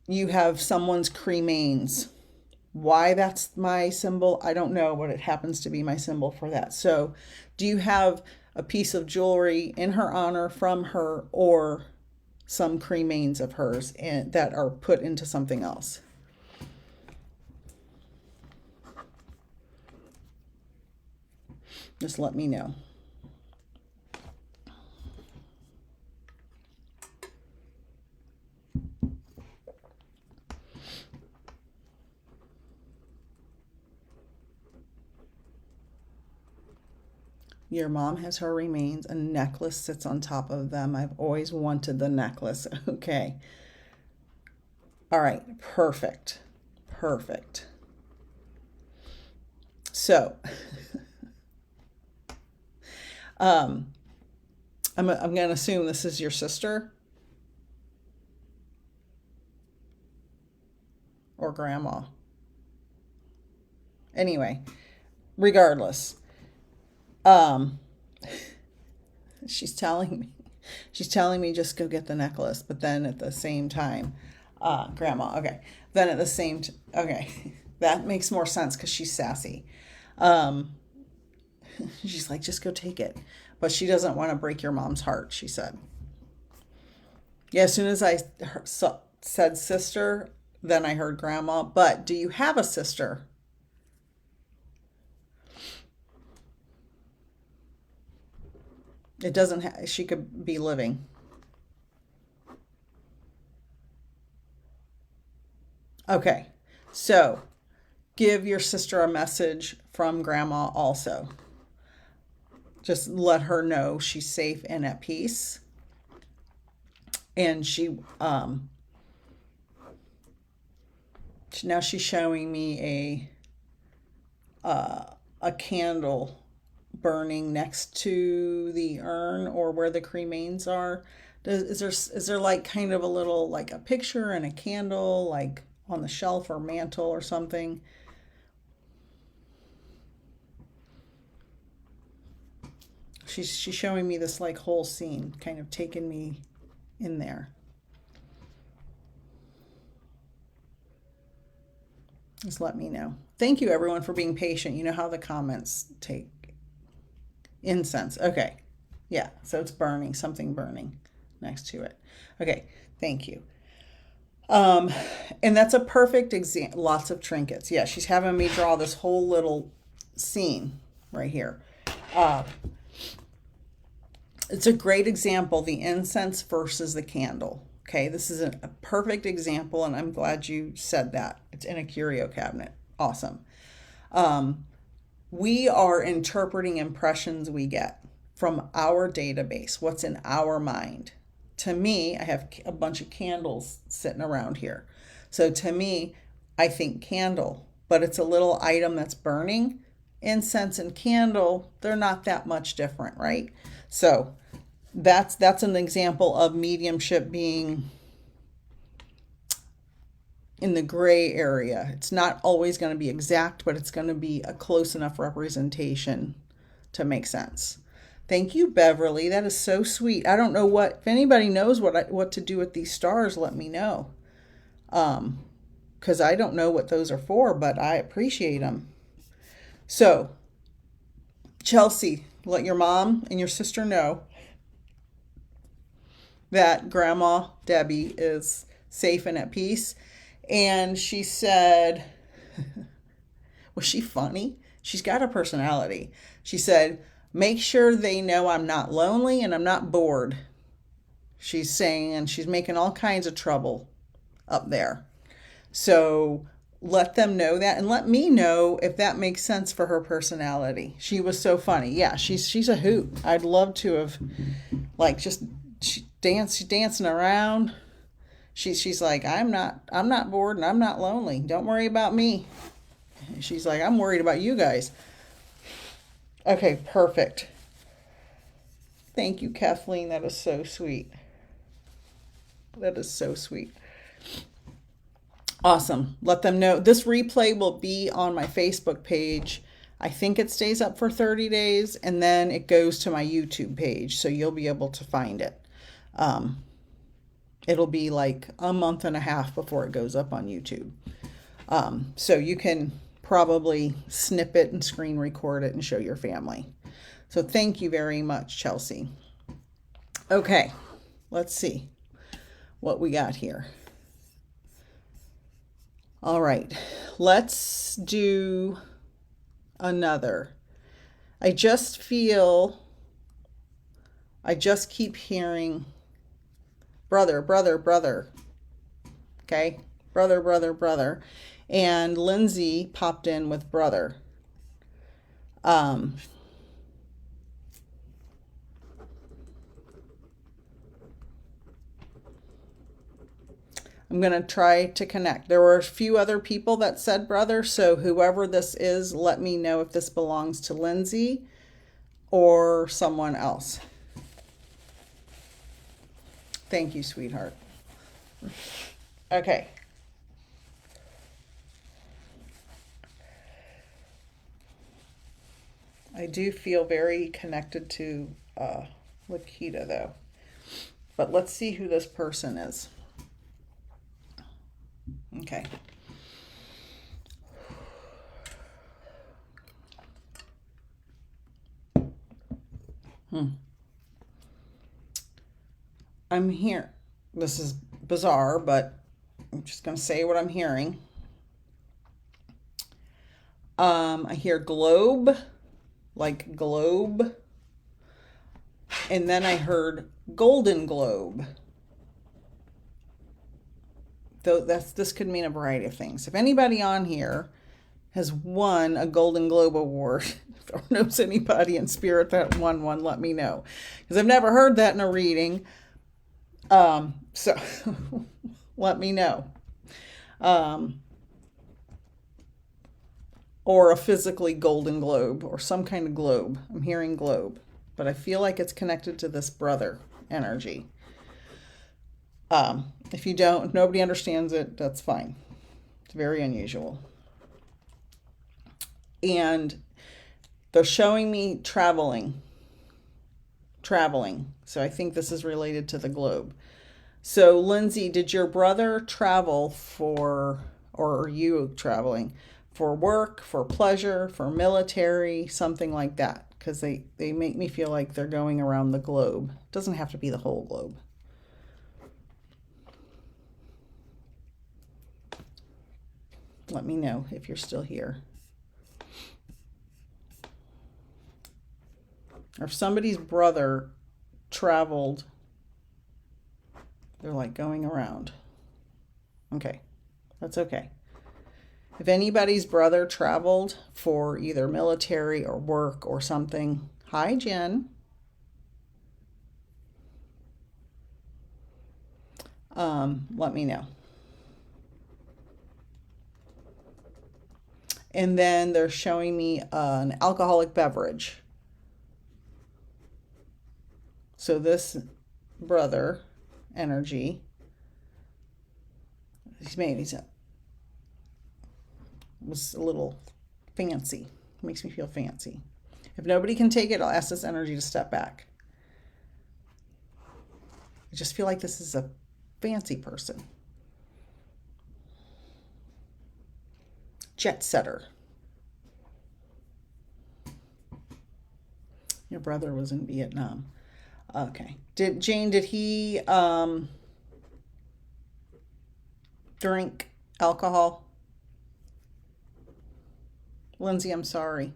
you have someone's cremains. Why that's my symbol, I don't know, but it happens to be my symbol for that. So do you have a piece of jewelry in her honor from her, or some cremains of hers that are put into something else? Just let me know. Your mom has her remains. A necklace sits on top of them. I've always wanted the necklace. Okay. All right. Perfect. Perfect. So, I'm going to assume this is your sister or grandma. Anyway, regardless. She's telling me just go get the necklace, but then at the same time, grandma, okay. Then at the same, okay, that makes more sense because she's sassy. She's like, just go take it. But she doesn't want to break your mom's heart, she said. Yeah, as soon as I said sister, then I heard grandma. But do you have a sister? It doesn't she could be living. Okay, so give your sister a message from grandma also. Just let her know she's safe and at peace. And now she's showing me a candle burning next to the urn or where the cremains are. Is there like kind of a little, like a picture and a candle like on the shelf or mantle or something? She's showing me this like whole scene, kind of taking me in there. Just let me know. Thank you everyone for being patient. You know how the comments take. Incense. Okay. Yeah. So it's burning, something burning next to it. Okay. Thank you. And that's a perfect example. Lots of trinkets. Yeah. She's having me draw this whole little scene right here. It's a great example, the incense versus the candle. Okay, this is a perfect example, and I'm glad you said that. It's in a curio cabinet. Awesome. We are interpreting impressions we get from our database, what's in our mind. To me, I have a bunch of candles sitting around here. So to me, I think candle, but it's a little item that's burning. Incense and candle, they're not that much different, right? So that's an example of mediumship being in the gray area. It's not always going to be exact, but it's going to be a close enough representation to make sense. Thank you, Beverly. That is so sweet. I don't know if anybody knows what to do with these stars, let me know. Because I don't know what those are for, but I appreciate them. So, Chelsea, let your mom and your sister know that Grandma Debbie is safe and at peace. And she said, was she funny? She's got a personality. She said, make sure they know I'm not lonely and I'm not bored. She's saying, and she's making all kinds of trouble up there. So let them know that, and let me know if that makes sense for her personality. She was so funny. Yeah, she's a hoot. I'd love to have, like, just dancing around. She's like, I'm not bored and I'm not lonely. Don't worry about me. She's like, I'm worried about you guys. Okay, perfect. Thank you, Kathleen. That is so sweet. That is so sweet. Awesome. Let them know. This replay will be on my Facebook page. I think it stays up for 30 days, and then it goes to my YouTube page, so you'll be able to find it. It'll be like a month and a half before it goes up on YouTube. So you can probably snip it and screen record it and show your family. So thank you very much, Chelsea. Okay, let's see what we got here. All right, let's do another. I just keep hearing brother, brother, brother. Okay, brother, brother, brother. And Lindsay popped in with brother. I'm going to try to connect. There were a few other people that said brother, so whoever this is, let me know if this belongs to Lindsay or someone else. Thank you, sweetheart. Okay. I do feel very connected to Lakita, though. But let's see who this person is. Okay. I'm here. This is bizarre, but I'm just going to say what I'm hearing. I hear globe, like globe. And then I heard golden globe. Though this could mean a variety of things. If anybody on here has won a Golden Globe Award, or knows anybody in spirit that won one, let me know. Because I've never heard that in a reading. So let me know. Or a physically golden globe, or some kind of globe. I'm hearing globe. But I feel like it's connected to this brother energy. If nobody understands it, that's fine. It's very unusual. And they're showing me traveling. So I think this is related to the globe. So Lindsay, did your brother travel or are you traveling for work, for pleasure, for military, something like that? Because they make me feel like they're going around the globe. It doesn't have to be the whole globe. Let me know if you're still here. Or if somebody's brother traveled. They're like going around. Okay, that's okay. If anybody's brother traveled for either military or work or something, hi, Jen. Let me know. And then they're showing me an alcoholic beverage. So this brother energy, was a little fancy. Makes me feel fancy. If nobody can take it, I'll ask this energy to step back. I just feel like this is a fancy person. Jet setter. Your brother was in Vietnam. Okay. Did he drink alcohol? Lindsay, I'm sorry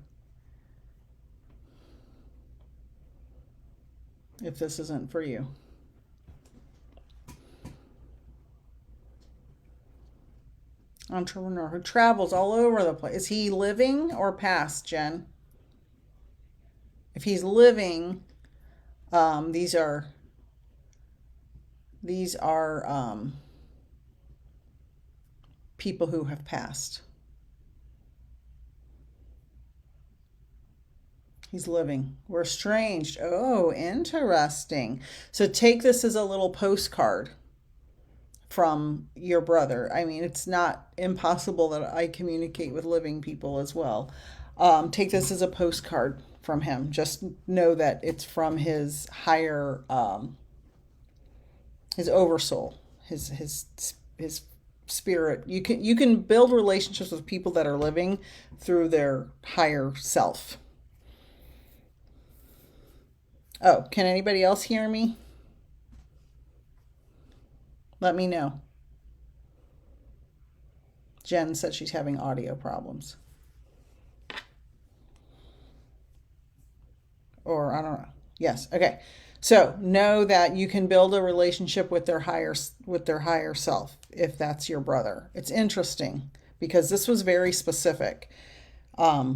if this isn't for you. Entrepreneur who travels all over the place. Is he living or past, Jen? If he's living, these are people who have passed. He's living. We're estranged. Oh, interesting. So take this as a little postcard from your brother. I mean, it's not impossible that I communicate with living people as well. Take this as a postcard from him. Just know that it's from his higher, his oversoul, his spirit. You can build relationships with people that are living through their higher self. Oh, can anybody else hear me? Let me know. Jen said she's having audio problems. Or I don't know. Yes. Okay. So know that you can build a relationship with their higher self if that's your brother. It's interesting because this was very specific. A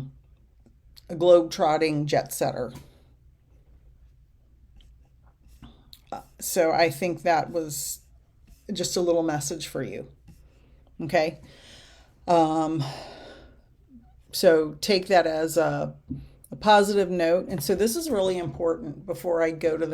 globe-trotting jet setter. So I think that was just a little message for you. Okay. So take that as a positive note. And so this is really important before I go to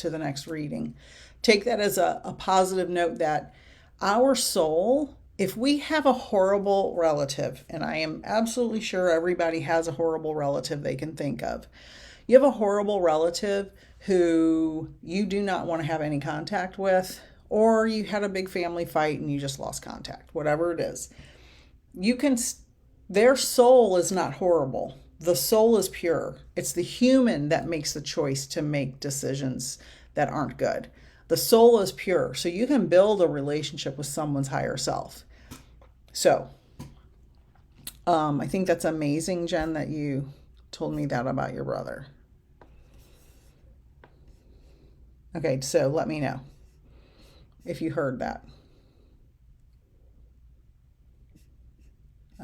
the next reading. Take that as a positive note that our soul, if we have a horrible relative, and I am absolutely sure everybody has a horrible relative they can think of. You have a horrible relative who you do not want to have any contact with, or you had a big family fight and you just lost contact, whatever it is. Their soul is not horrible. The soul is pure. It's the human that makes the choice to make decisions that aren't good. The soul is pure. So you can build a relationship with someone's higher self. So I think that's amazing, Jen, that you told me that about your brother. Okay, so let me know if you heard that.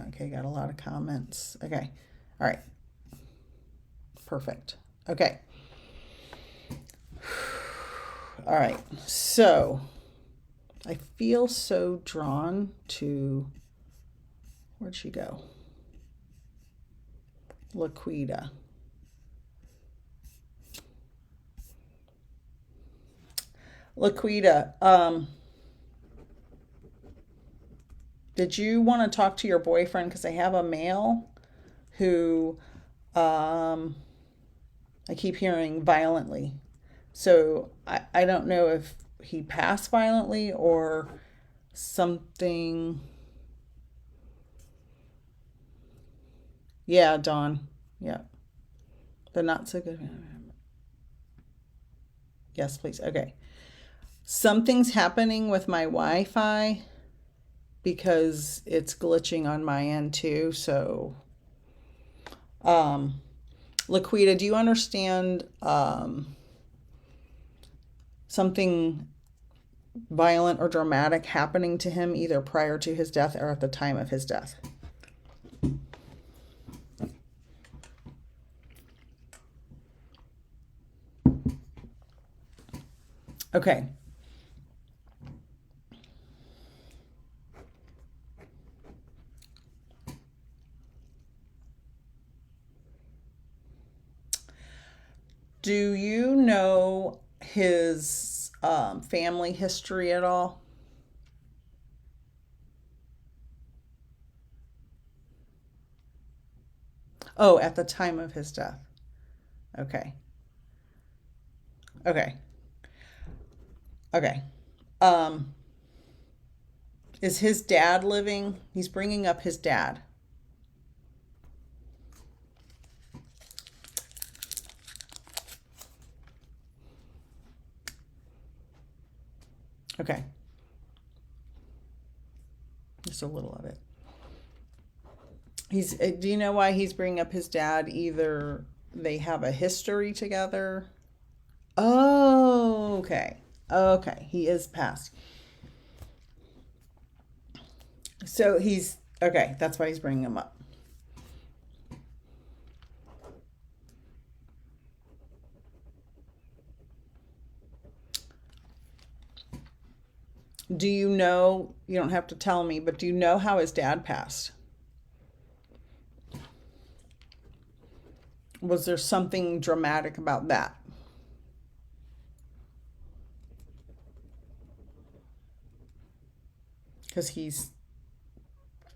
Okay, got a lot of comments. Okay, all right. Perfect. Okay. All right, so I feel so drawn to, where'd she go? Laquita. Laquita, did you want to talk to your boyfriend? Because I have a male who I keep hearing violently. So I don't know if he passed violently or something. Yeah, Dawn. Yeah. The not so good. Yes, please. Okay. Something's happening with my Wi-Fi because it's glitching on my end too. So, Laquita, do you understand something violent or dramatic happening to him either prior to his death or at the time of his death. Okay. Do you know his family history at all? Oh, at the time of his death. Okay. Okay. Okay. Um, is his dad living? He's bringing up his dad. Okay. Just a little of it. Do you know why he's bringing up his dad? Either they have a history together. Oh, okay. Okay. He is passed. So okay. That's why he's bringing him up. Do you know, you don't have to tell me, but do you know how his dad passed? Was there something dramatic about that? Because he's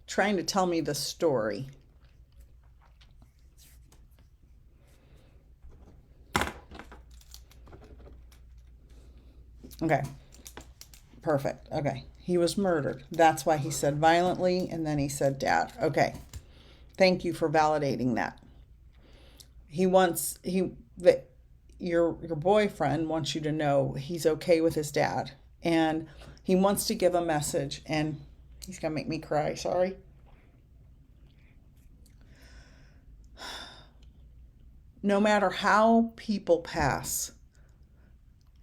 trying to tell me the story. Okay. Perfect. Okay. He was murdered. That's why he said violently, and then he said dad. Okay. Thank you for validating that. Your boyfriend wants you to know he's okay with his dad, and he wants to give a message, and he's gonna make me cry. Sorry. No matter how people pass,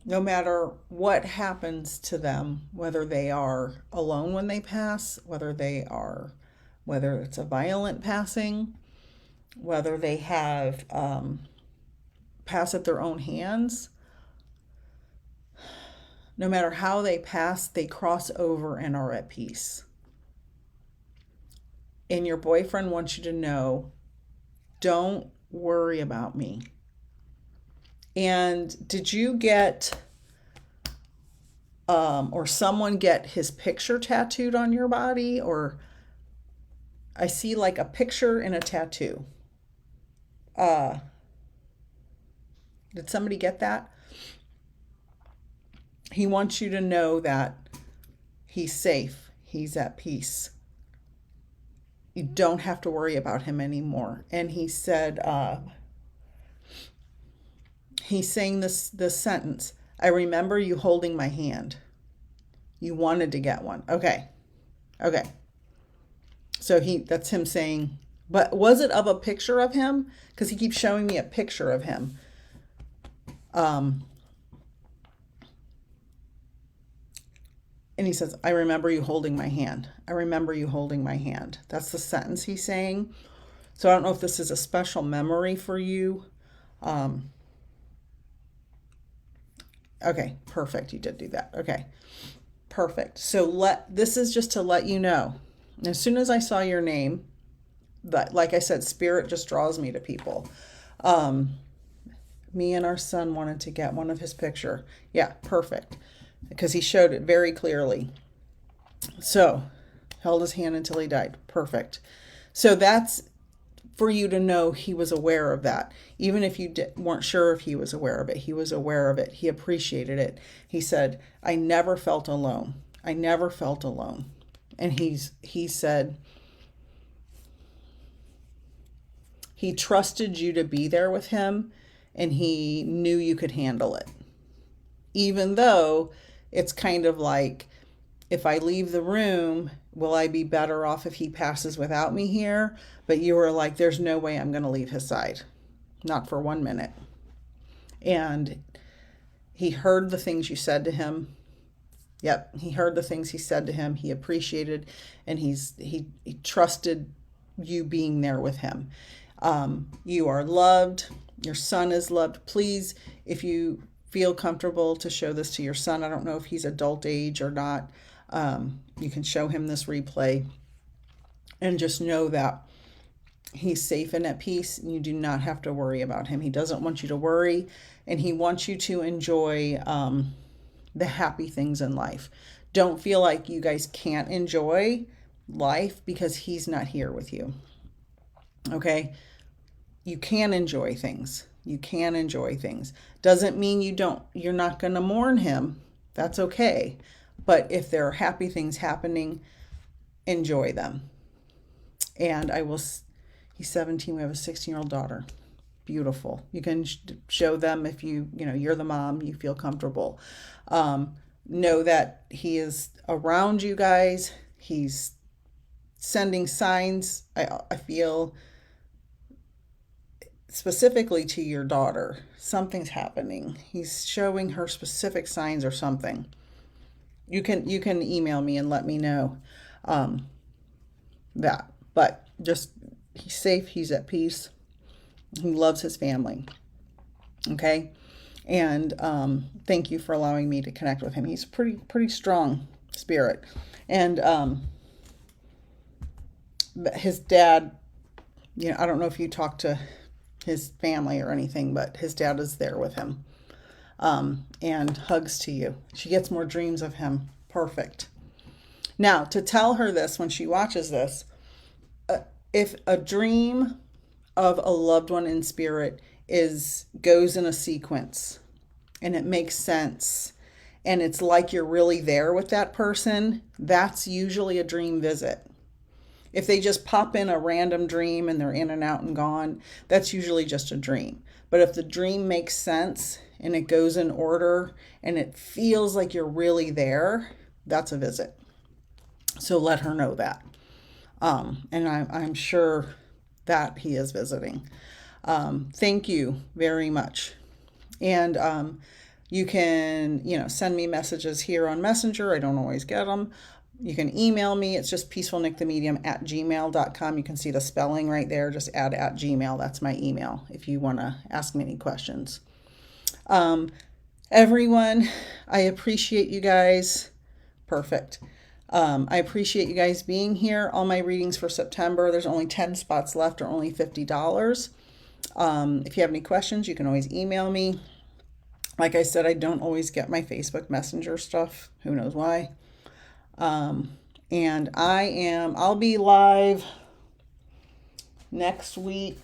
no matter what happens to them, whether they are alone when they pass, whether it's a violent passing, whether they have pass at their own hands, no matter how they pass, they cross over and are at peace. And your boyfriend wants you to know, don't worry about me. And did you get, or someone get his picture tattooed on your body? Or I see like a picture and a tattoo. Did somebody get that? He wants you to know that he's safe. He's at peace. You don't have to worry about him anymore. And he said, he's saying this sentence, I remember you holding my hand. You wanted to get one. Okay. So that's him saying, but was it of a picture of him? Because he keeps showing me a picture of him. And he says, I remember you holding my hand. I remember you holding my hand. That's the sentence he's saying. So I don't know if this is a special memory for you. Okay, perfect. You did do that. Okay, perfect. So this is just to let you know. As soon as I saw your name, but like I said, spirit just draws me to people. Me and our son wanted to get one of his picture. Yeah, perfect. Because he showed it very clearly. So, held his hand until he died. Perfect. So that's for you to know he was aware of that. Even if you weren't sure if he was aware of it, he was aware of it. He appreciated it. He said, I never felt alone. I never felt alone. And he said, he trusted you to be there with him, and he knew you could handle it. Even though it's kind of like, if I leave the room, will I be better off if he passes without me here? But you were like, there's no way I'm going to leave his side. Not for 1 minute. And He heard the things you said to him. Yep, he heard the things he said to him. He appreciated, and he trusted you being there with him. You are loved. Your son is loved. Please, if you feel comfortable to show this to your son, I don't know if he's adult age or not, you can show him this replay and just know that he's safe and at peace, and you do not have to worry about him. He doesn't want you to worry, and he wants you to enjoy the happy things in life. Don't feel like you guys can't enjoy life because he's not here with you. Okay? You can enjoy things. You can enjoy things. Doesn't mean you're not going to mourn him. That's okay. But if there are happy things happening, enjoy them. And he's 17. We have a 16-year-old daughter. Beautiful. You can show them if you're the mom, you feel comfortable. Know that he is around you guys. He's sending signs. I feel specifically to your daughter. Something's happening. He's showing her specific signs or something. You can email me and let me know that. But just he's safe. He's at peace. He loves his family. Okay. And thank you for allowing me to connect with him. He's pretty strong spirit. And his dad, I don't know if you talked to his family or anything, but his dad is there with him. And hugs to you. She gets more dreams of him. Perfect. Now, to tell her this when she watches this, if a dream of a loved one in spirit goes in a sequence and it makes sense and it's like you're really there with that person, that's usually a dream visit. If they just pop in a random dream and they're in and out and gone, that's usually just a dream. But if the dream makes sense and it goes in order and it feels like you're really there, that's a visit. So let her know that. And I'm sure that he is visiting. Thank you very much. And you can, send me messages here on Messenger. I don't always get them. You can email me. It's just peacefulnikthemedium@gmail.com. You can see the spelling right there. Just add @gmail. That's my email if you want to ask me any questions. Everyone, I appreciate you guys. Perfect. I appreciate you guys being here. All my readings for September, there's only 10 spots left, or only $50. If you have any questions, you can always email me. Like I said, I don't always get my Facebook Messenger stuff. Who knows why? And I'll be live next week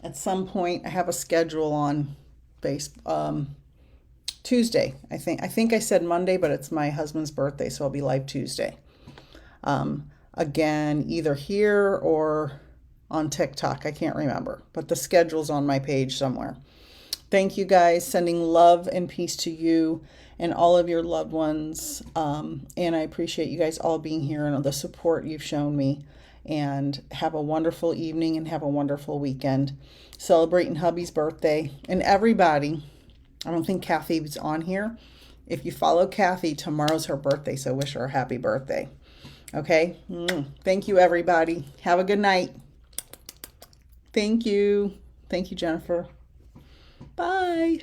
at some point. I have a schedule on Tuesday. I think I said Monday, but it's my husband's birthday, so I'll be live Tuesday. Again, either here or on TikTok. I can't remember, but the schedule's on my page somewhere. Thank you guys. Sending love and peace to you and all of your loved ones. And I appreciate you guys all being here and the support you've shown me. And have a wonderful evening and have a wonderful weekend. Celebrating hubby's birthday. And everybody, I don't think Kathy's on here. If you follow Kathy, tomorrow's her birthday, so wish her a happy birthday. Okay? Thank you, everybody. Have a good night. Thank you. Thank you, Jennifer. Bye.